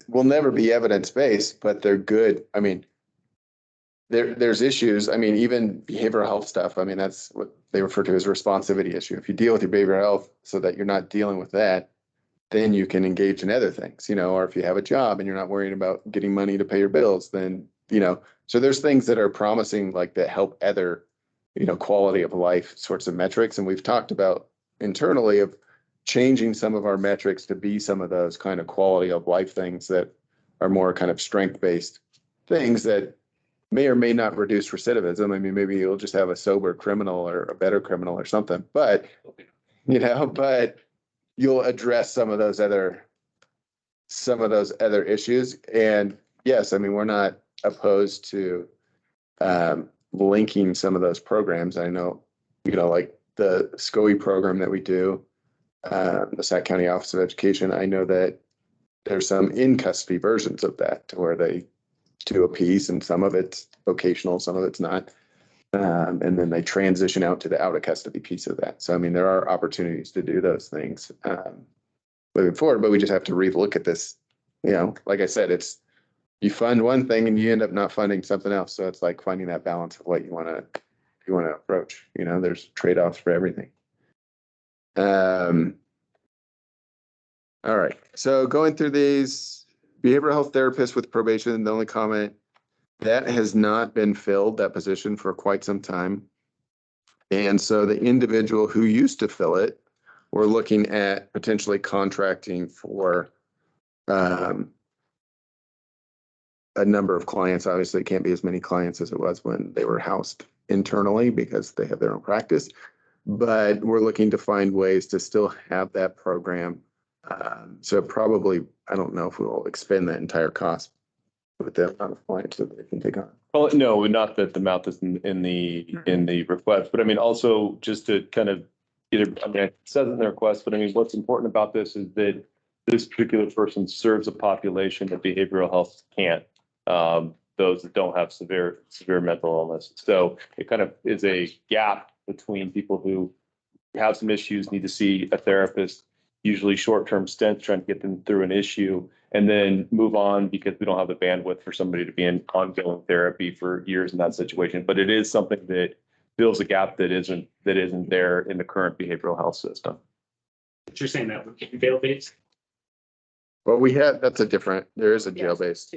will never be evidence-based, but they're good. I mean, there's issues. I mean, even behavioral health stuff. I mean, that's what they refer to as a responsivity issue. If you deal with your behavioral health so that you're not dealing with that, then you can engage in other things, you know, or if you have a job and you're not worried about getting money to pay your bills, then, you know, so there's things that are promising like that help other, you know, quality of life sorts of metrics. And we've talked about internally of changing some of our metrics to be some of those kind of quality of life things that are more kind of strength-based things that may or may not reduce recidivism. I mean, maybe you'll just have a sober criminal or a better criminal or something, but, you know, but you'll address some of those other issues. And yes, I mean, we're not opposed to linking some of those programs. I know, you know, like the SCOE program that we do, the Sac County Office of Education, I know that there's some in custody versions of that to where they do a piece and some of it's vocational, some of it's not. And then they transition out to the out of custody piece of that. So, I mean, there are opportunities to do those things moving forward, but we just have to relook at this. You know, like I said, it's you fund one thing and you end up not funding something else. So it's like finding that balance of what you want to approach. You know, there's trade-offs for everything. All right. So going through these, behavioral health therapist with probation, the only comment that has not been filled, that position, for quite some time. And so the individual who used to fill it, we're looking at potentially contracting for a number of clients. Obviously, it can't be as many clients as it was when they were housed internally because they have their own practice. But we're looking to find ways to still have that program. So probably, I don't know if we'll expend that entire cost with the amount of clients that they can take on. Well, no, not that the amount that's in the request, but I mean, also just to kind of either, I mean, it says in the request, but I mean, what's important about this is that this particular person serves a population that behavioral health can't. Those that don't have severe mental illness. So it kind of is a gap between people who have some issues, need to see a therapist, usually short-term stints, trying to get them through an issue, and then move on because we don't have the bandwidth for somebody to be in ongoing therapy for years in that situation. But it is something that fills a gap that isn't there in the current behavioral health system. But you're saying that would be bail-based? Well, there is a jail-based.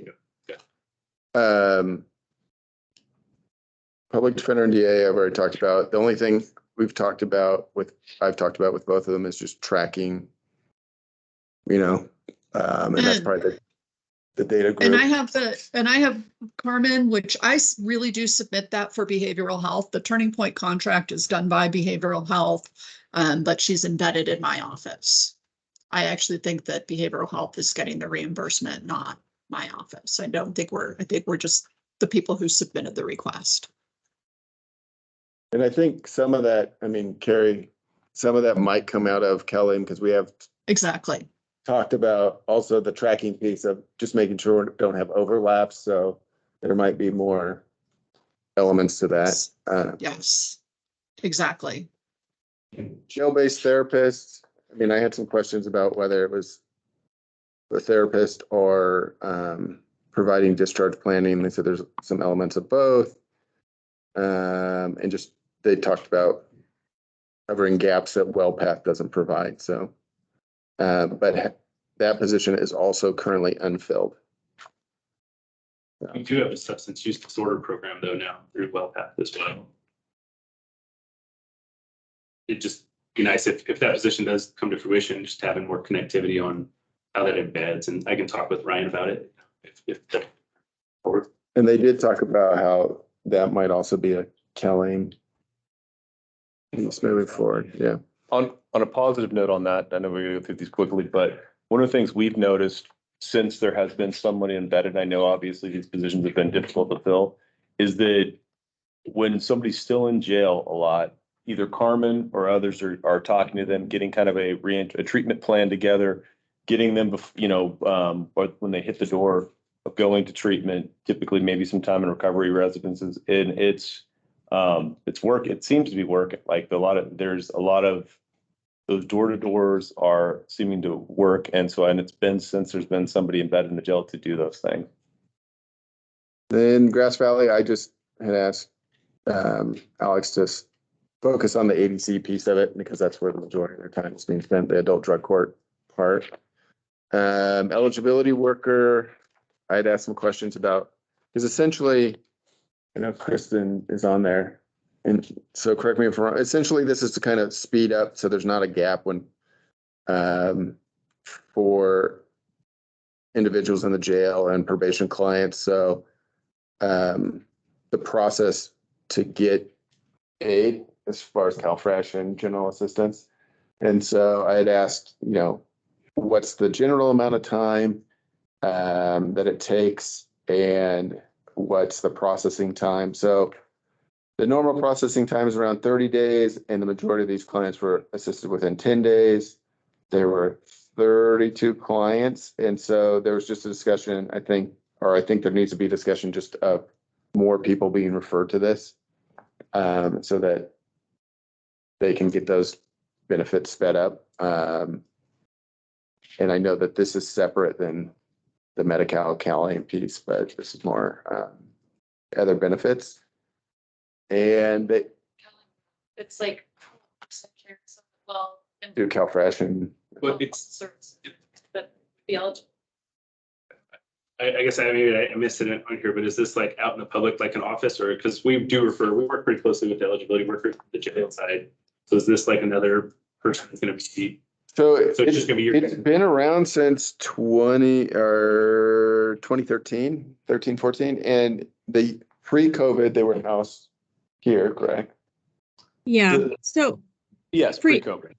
Public defender and DA, I've already talked about. The only thing I've talked about with both of them is just tracking, you know, and that's probably the data group. And I have Carmen, which really do submit that for behavioral health. The Turning Point contract is done by behavioral health, but she's embedded in my office. I actually think that behavioral health is getting the reimbursement, not my office. I think we're just the people who submitted the request. And I think some of that, I mean, Carrie, some of that might come out of Kelly because we have Exactly. talked about also the tracking piece of just making sure we don't have overlaps. So there might be more elements to that. Yes, exactly. Jail-based therapists. I mean, I had some questions about whether it was the therapist or providing discharge planning. They said there's some elements of both. And just they talked about covering gaps that WellPath doesn't provide, so. But that position is also currently unfilled. We do have a substance use disorder program though now through WellPath as well. It'd just be nice if that position does come to fruition, just having more connectivity on how that embeds, and I can talk with Ryan about it if that. And they did talk about how that might also be a Kelly. He's moving forward, yeah. On a positive note on that, I know we're gonna go through these quickly, but one of the things we've noticed since there has been somebody embedded, I know obviously these positions have been difficult to fill, is that when somebody's still in jail a lot, either Carmen or others are talking to them, getting kind of a treatment plan together, getting them, or when they hit the door of going to treatment, typically maybe some time in recovery residences, and it's work. It seems to be working. Like there's a lot of those door-to-doors are seeming to work, and it's been since there's been somebody embedded in the jail to do those things. Then Grass Valley, I just had asked Alex to focus on the ADC piece of it because that's where the majority of their time is being spent, the adult drug court part. Eligibility worker, I had asked some questions about, because essentially, I know Kristen is on there. And so correct me if I'm wrong, essentially this is to kind of speed up so there's not a gap when for individuals in the jail and probation clients. So the process to get aid as far as CalFresh and general assistance. And so I had asked, what's the general amount of time that it takes and what's the processing time? So the normal processing time is around 30 days, and the majority of these clients were assisted within 10 days. There were 32 clients, and so there was just a discussion, I think there needs to be discussion just of more people being referred to this, so that they can get those benefits sped up. And I know that this is separate than the Medi-Cal CalAIM piece, but this is more other benefits. And they It's like. Well. do CalFresh and But it's, But be eligible. I guess maybe I missed it on here, but is this like out in the public, like an office, or because we work pretty closely with the eligibility worker, the jail side. So is this like another person that's going to be? So it's just gonna be your. It's been around since 2013, 14, and the pre-COVID they were housed here, correct? Yeah, so Yes, pre-COVID.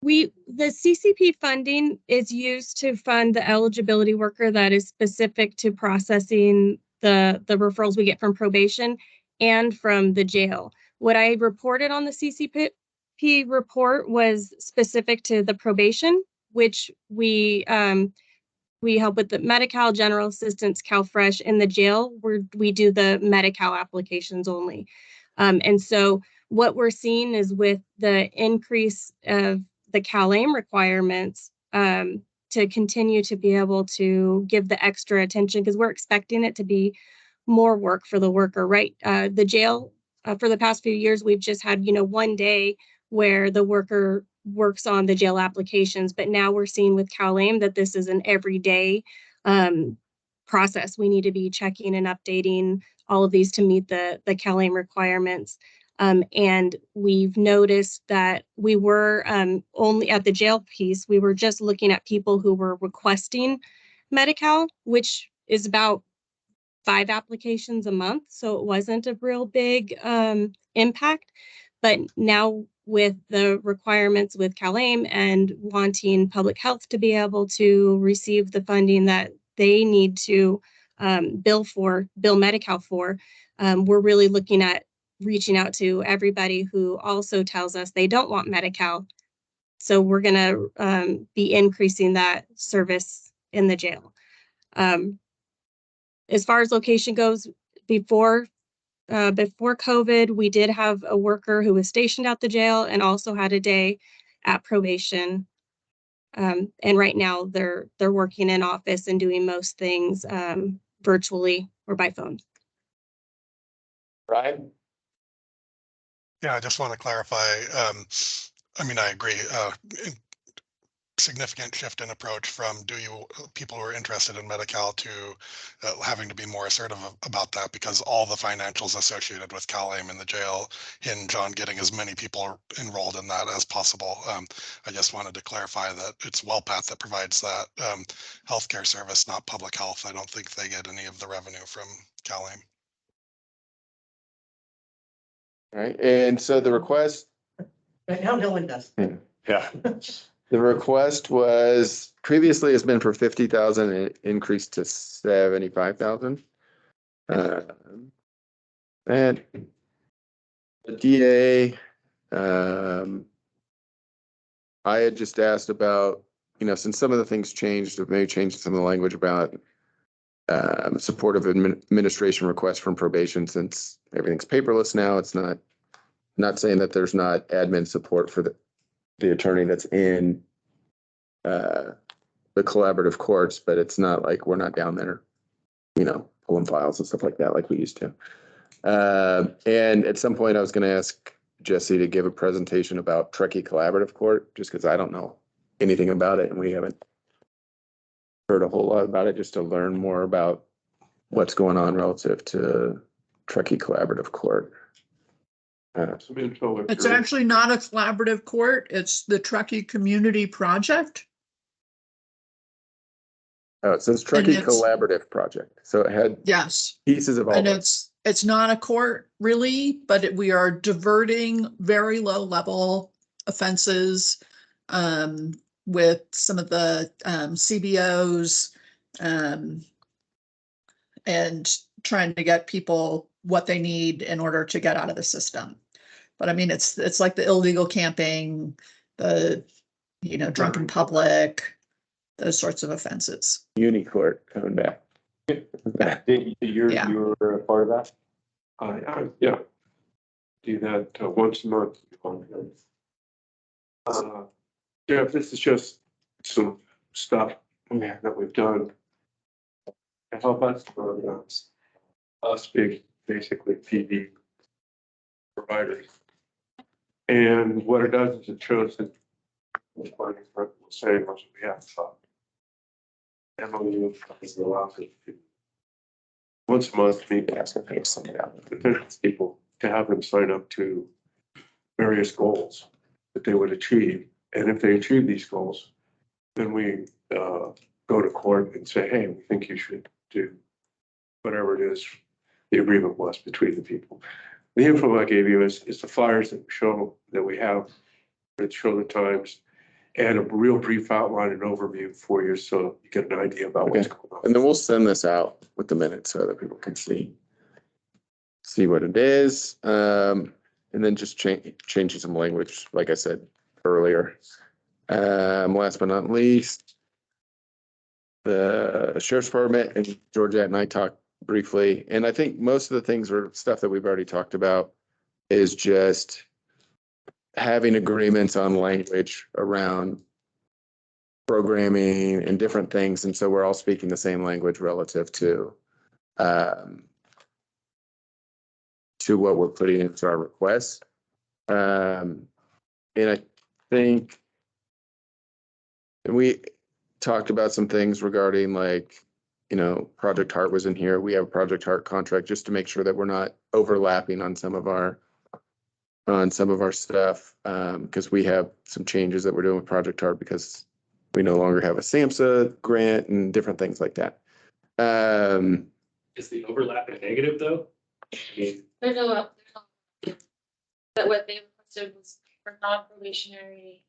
the CCP funding is used to fund the eligibility worker that is specific to processing the referrals we get from probation and from the jail. What I reported on the CCP report was specific to the probation, which we help with the Medi-Cal, general assistance, CalFresh. In the jail, we do the Medi-Cal applications only. And so what we're seeing is with the increase of the CalAIM requirements, to continue to be able to give the extra attention, because we're expecting it to be more work for the worker, right? The jail, for the past few years, we've just had, one day where the worker works on the jail applications, but now we're seeing with CalAIM that this is an everyday process. We need to be checking and updating all of these to meet the CalAIM requirements. And we've noticed that we were only at the jail piece, we were just looking at people who were requesting Medi-Cal, which is about 5 applications a month. So it wasn't a real big impact. But now with the requirements with CalAIM and wanting public health to be able to receive the funding that they need to bill Medi-Cal for, we're really looking at reaching out to everybody who also tells us they don't want Medi-Cal. So we're going to be increasing that service in the jail. As far as location goes, before COVID, we did have a worker who was stationed at the jail and also had a day at probation. And right now they're working in office and doing most things virtually or by phone. Ryan? Yeah, I just want to clarify. I mean, I agree. Significant shift in approach from people who are interested in Medi-Cal to having to be more assertive about that, because all the financials associated with Cal-AIM in the jail hinge on getting as many people enrolled in that as possible. I just wanted to clarify that it's WellPath that provides that healthcare service, not public health. I don't think they get any of the revenue from Cal-AIM. Right, and so the request, Right now, no one does. Yeah. the request was previously has been for 50,000, it increased to 75,000. And the DA, I had just asked about, since some of the things changed, maybe changed some of the language about supportive administration requests from probation, since everything's paperless now. It's not saying that there's not admin support for the attorney that's in the collaborative courts, but it's not like we're not down there, pulling files and stuff like that like we used to. And at some point I was going to ask Jesse to give a presentation about Truckee Collaborative Court, just because I don't know anything about it and we haven't heard a whole lot about it, just to learn more about what's going on relative to Truckee Collaborative Court. It's actually not a collaborative court. It's the Truckee Community Project. Oh, it says Truckee it's- Collaborative Project. So it had Yes. pieces of all And of it. it's not a court really, but we are diverting very low level offenses with some of the CBOs and trying to get people what they need in order to get out of the system. But I mean, it's like the illegal camping, the drunken public, those sorts of offenses. Unicourt coming back. You're a part of that? Yeah. Do that once a month. Yeah, this is just some stuff that we've done to help us organize. Us big, basically PD providers. And what it does is it shows that the funding for the same as we have. MOU is the last once a month, meet the people to have them sign up to various goals that they would achieve. And if they achieve these goals, then we go to court and say, hey, we think you should do whatever it is the agreement was between the people. The info I gave you is the flyers that show that we have, that show the times, and a real brief outline and overview for you so you get an idea about what's going on. And then we'll send this out with the minutes so that people can see what it is. And then just changing some language, like I said earlier. Last but not least, the Sheriff's Department and Georgette and I talked briefly, and I think most of the things are stuff that we've already talked about, is just having agreements on language around programming and different things. And so we're all speaking the same language relative to what we're putting into our requests. And I think we talked about some things regarding Project Heart was in here. We have a Project Heart contract just to make sure that we're not overlapping on some of our stuff, because we have some changes that we're doing with Project Heart because we no longer have a SAMHSA grant and different things like that. Is the overlap a negative though? There's no, that what they requested was for non-probationary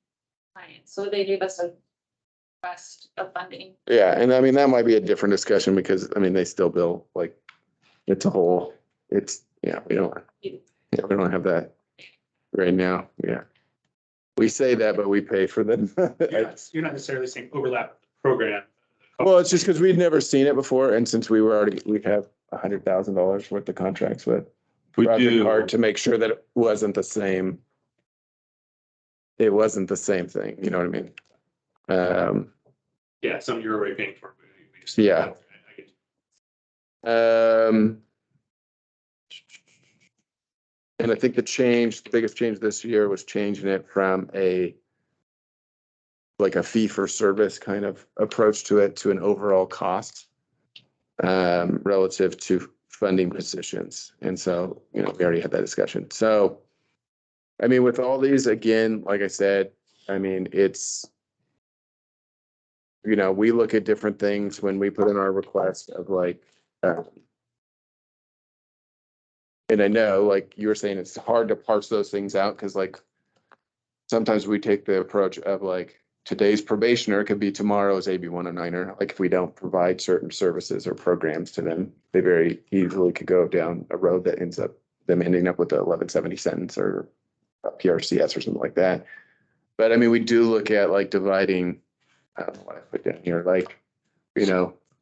clients, so they gave us a request of funding. Yeah, and I mean, that might be a different discussion because, I mean, they still bill like, we don't have that right now. Yeah. We say that, but we pay for them. You're not necessarily saying overlap program. Well, it's just because we'd never seen it before. And since we have $100,000 worth of contracts with Project Heart to make sure that it wasn't the same. It wasn't the same thing. You know what I mean? Yeah, something you're already paying for. Yeah. And I think the biggest change this year was changing it from like a fee for service kind of approach to it to an overall cost relative to funding positions. And so, we already had that discussion. So, I mean, with all these, again, like I said, I mean, it's, we look at different things when we put in our request of like, and I know, like you were saying, it's hard to parse those things out because like sometimes we take the approach of like today's probationer could be tomorrow's AB 109er. Like if we don't provide certain services or programs to them, they very easily could go down a road that ends up them ending up with a 1170 sentence or a PRCS or something like that. But I mean, we do look at like dividing, I don't know what I put down here, like,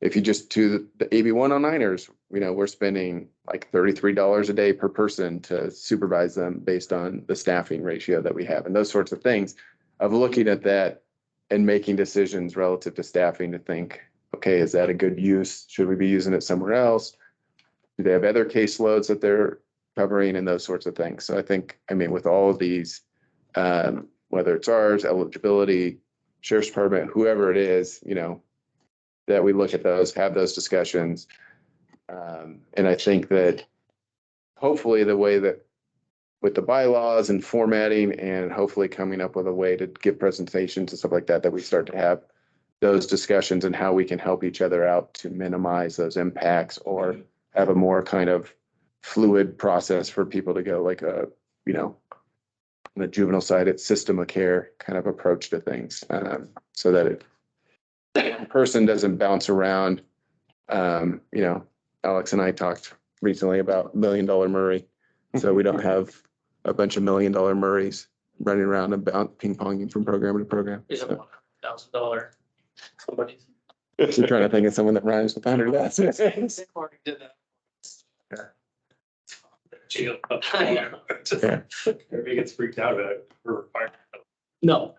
if you just do the AB 109ers, we're spending like $33 a day per person to supervise them based on the staffing ratio that we have and those sorts of things of looking at that and making decisions relative to staffing to think, okay, is that a good use? Should we be using it somewhere else? Do they have other caseloads that they're covering and those sorts of things? So I think, I mean, with all of these, whether it's ours, eligibility, sheriff's department, whoever it is, that we look at those, have those discussions. And I think that hopefully the way that with the bylaws and formatting and hopefully coming up with a way to give presentations and stuff like that, that we start to have those discussions and how we can help each other out to minimize those impacts or have a more kind of fluid process for people to go like a, on the juvenile side, it's system of care kind of approach to things, so that the person doesn't bounce around. Alex and I talked recently about $1 Million Murray. So we don't have a bunch of $1 Million Murrays running around and ping ponging from program to program. Is a So $100,000 somebody. I'm trying to think of someone that rhymes with 100. Did that. Jail. Yeah. Everybody gets freaked out about it. We're required. No.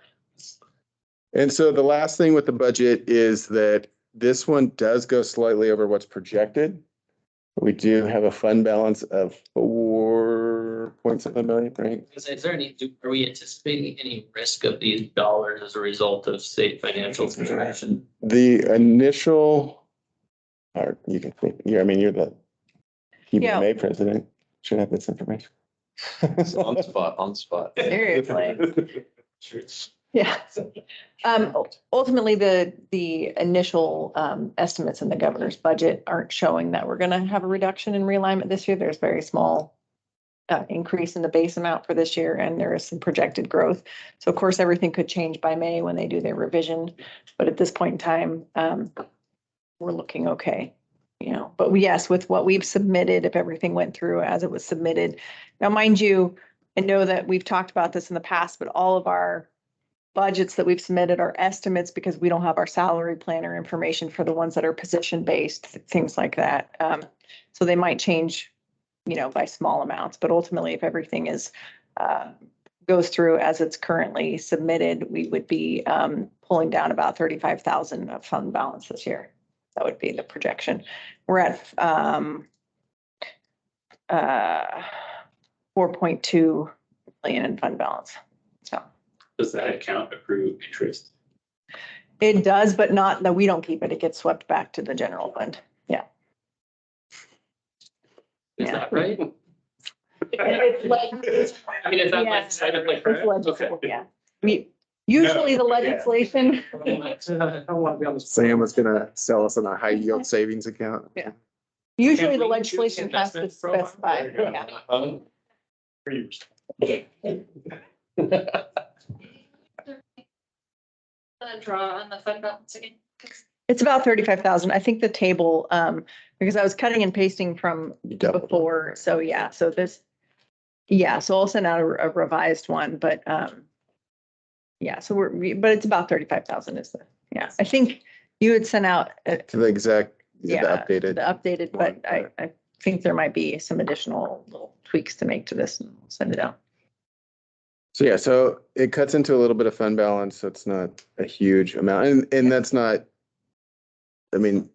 And so the last thing with the budget is that this one does go slightly over what's projected. We do have a fund balance of 4.7 million, right? Is there are we anticipating any risk of these dollars as a result of state financial situation? The initial, or you can think, I mean, you're the PBMA president, should have this information. On the spot. Seriously. Yeah. Ultimately, the initial estimates in the governor's budget aren't showing that we're going to have a reduction in realignment this year. There's very small increase in the base amount for this year, and there is some projected growth. So of course, everything could change by May when they do their revision. But at this point in time, we're looking okay. But yes, with what we've submitted, if everything went through as it was submitted. Now, mind you, I know that we've talked about this in the past, but all of our budgets that we've submitted are estimates because we don't have our salary planner information for the ones that are position-based, things like that. So they might change, by small amounts, but ultimately if everything goes through as it's currently submitted, we would be pulling down about 35,000 of fund balance this year. That would be the projection. We're at 4.2 million in fund balance. So. Does that account accrue interest? It does, but not that we don't keep it. It gets swept back to the general fund. Yeah. Is Yeah. that right? It's I mean, is that Yeah. legislatively It's correct? legislative, Okay. yeah. Usually the legislation, I don't want to be on the. Sam was gonna sell us on a high yield savings account. Yeah. usually the Can we use legislation has to investment profile? specify. Yeah. Draw on the fund balance again. It's about 35,000. I think the table, because I was cutting and pasting from before. So yeah, so I'll send out a revised one, but yeah, so but it's about 35,000 is I think you had sent out To the exact, the the updated. updated, but I think there might be some additional little tweaks to make to this and we'll send it out. So yeah, so it cuts into a little bit of fund balance, so it's not a huge amount, and that's not, I mean,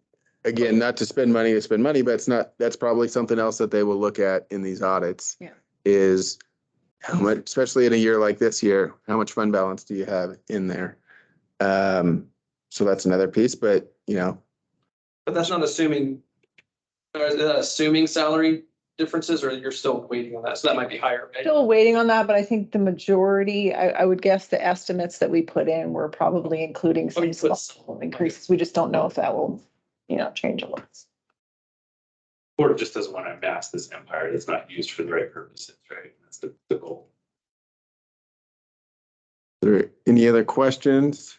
again, not to spend money, but that's probably something else that they will look at in these audits. Yeah. is how much, especially in a year like this year, how much fund balance do you have in there? So that's another piece, but But that's not assuming, or is that assuming salary differences, or you're still waiting on that? So that might be higher, right? Still waiting on that, but I think the majority, I would guess the estimates that we put in were probably including Oh, you some put small increases. We just don't know if that will, change a lot. Board just doesn't want to amass this empire that's not used for the right purposes, right? That's the goal. Are there any other questions?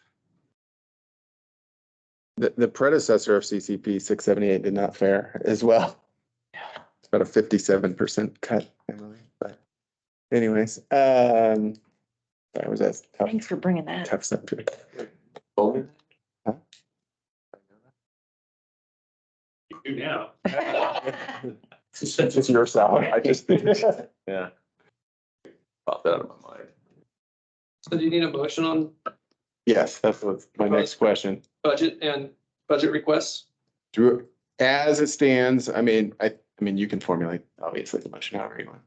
The predecessor of CCP 678 did not fare as well. It's about a 57% cut, Emily, but anyways, that was a tough, Thanks for bringing that. tough subject. Oh, Huh? You do now. It's your salary. I just, yeah. Popped out of my mind. So do you need a motion on yes, that's what's my next question. budget and budget requests? Drew, as it stands, I mean, you can formulate obviously the motion however you want.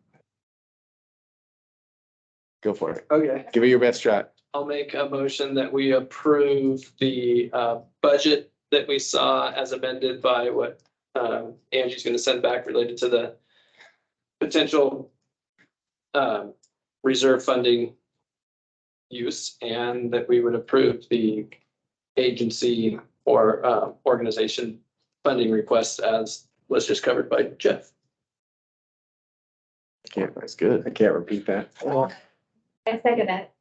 Go for it. Okay. Give it your best shot. I'll make a motion that we approve the budget that we saw as amended by what Angie's going to send back related to the potential reserve funding use, and that we would approve the agency or organization funding requests as was just covered by Jeff. That's good. I can't repeat that. I second it.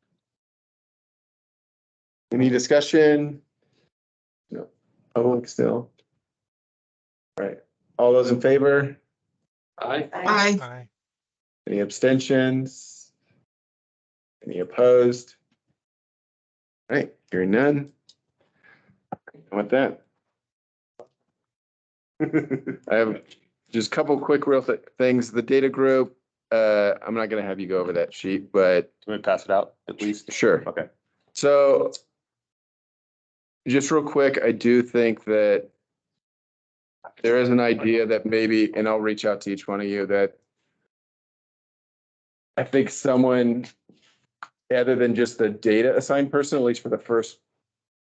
Any discussion? No. Public still? All right. All those in favor? Aye. Aye. Any abstentions? Any opposed? All right, hearing none. With that. I have just a couple quick real things. The data group, I'm not gonna have you go over that sheet, but Can we pass it out at least? sure. Okay. So just real quick, I do think that there is an idea that maybe, and I'll reach out to each one of you, that I think someone, other than just the data assigned person, at least for the first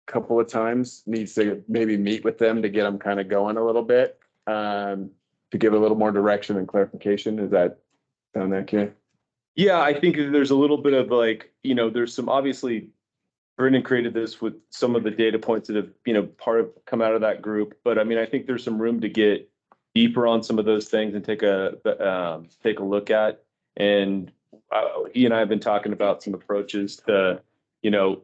couple of times, needs to maybe meet with them to get them kind of going a little bit, to give a little more direction and clarification. Does that sound accurate? Yeah, I think there's a little bit of like, there's some obviously Brendan created this with some of the data points that have, come out of that group. But I mean, I think there's some room to get deeper on some of those things and take a look at. And he and I have been talking about some approaches to,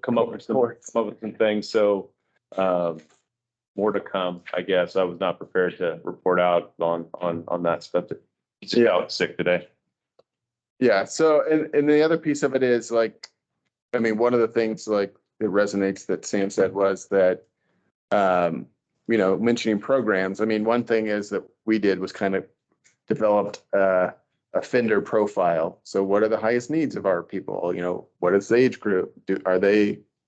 come up with some things. So more to come, I guess. I was not prepared to report out on that stuff. Yeah, I was sick today. Yeah. So, and the other piece of it is like, I mean, one of the things like that resonates that Sam said was that, mentioning programs. I mean, one thing is that we did was kind of developed a offender profile. So what are the highest needs of our people? What is the age group?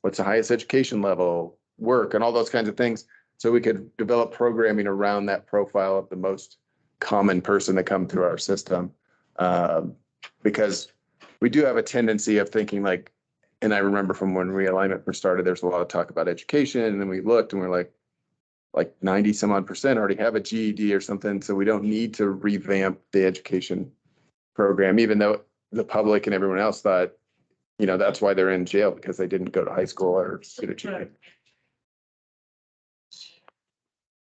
What's the highest education level, work, and all those kinds of things. So we could develop programming around that profile of the most common person that come through our system. Because we do have a tendency of thinking like, and I remember from when realignment first started, there's a lot of talk about education, and then we looked and we're like 90 some odd percent already have a GED or something. So we don't need to revamp the education program, even though the public and everyone else thought, that's why they're in jail, because they didn't go to high school or get a GED.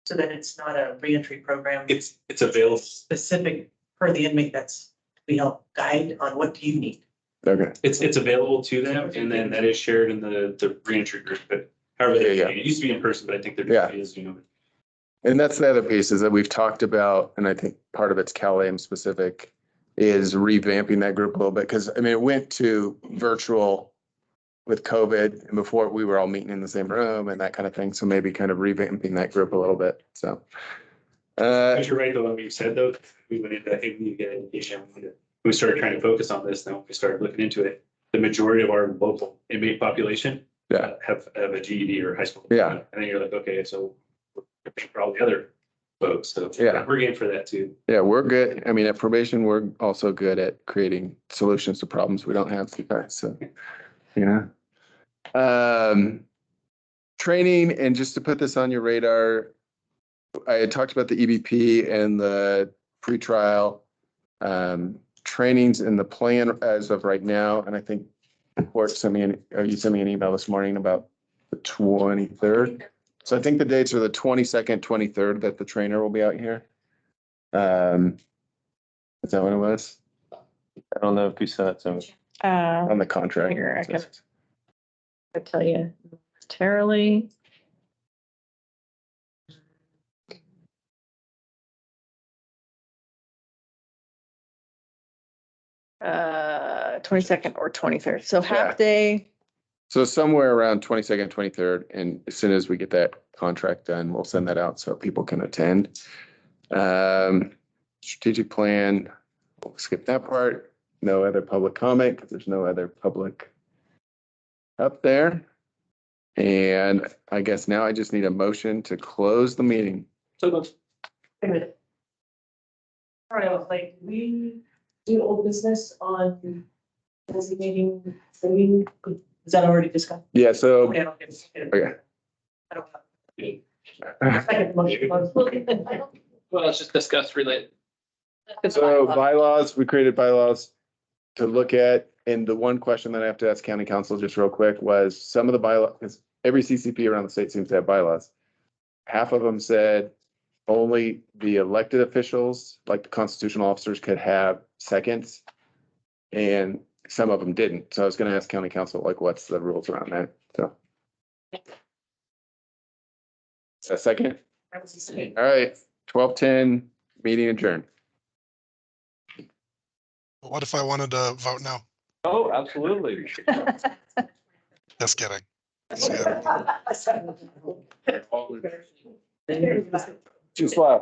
So then it's not a reentry program It's available. specific for the inmate, we help guide on what do you need. Okay. It's available to them, and then that is shared in the reentry group, but however they, Yeah. it used to be in person, but I think there Yeah. is, And that's the other piece is that we've talked about, and I think part of it's Cal-Am specific, is revamping that group a little bit. Because I mean, it went to virtual with COVID, and before we were all meeting in the same room and that kind of thing. So maybe kind of revamping that group a little bit. So. But you're right, though, what you said, though, we went into, I think we need to get education. We started trying to focus on this, then we started looking into it. The majority of our local inmate population Yeah. have a GED or high school. Yeah. And then you're like, okay, so for all the other folks. So Yeah. we're game for that too. Yeah, we're good. I mean, at probation, we're also good at creating solutions to problems we don't have sometimes, so, yeah. Training, and just to put this on your radar, I had talked about the EBP and the pretrial trainings in the plan as of right now, and I think the court sent me you sent me an email this morning about the 23rd. So I think the dates are the 22nd, 23rd that the trainer will be out here. Is that what it was? I don't know if you said so. On the contract. Here, I tell you momentarily. Uh, 22nd or 23rd. So Yeah. half day. So somewhere around 22nd, 23rd, and as soon as we get that contract done, we'll send that out so people can attend. Strategic plan, we'll skip that part. No other public comment because there's no other public up there. And I guess now I just need a motion to close the meeting. So Wait a minute. Sorry, I was like, we do old business on designating, is that already discussed? Yeah, so, Okay, okay. okay. I don't have. Second motion. well, let's just discuss related. So bylaws, we created bylaws to look at, and the one question that I have to ask county council just real quick was some of the bylaws, because every CCP around the state seems to have bylaws. Half of them said only the elected officials, like the constitutional officers, could have seconds. And some of them didn't. So I was gonna ask county council, like, what's the rules around that? So. A second? All right, 12:10, meeting adjourned. What if I wanted to vote no? Oh, absolutely. Just kidding. See ya. Just laugh.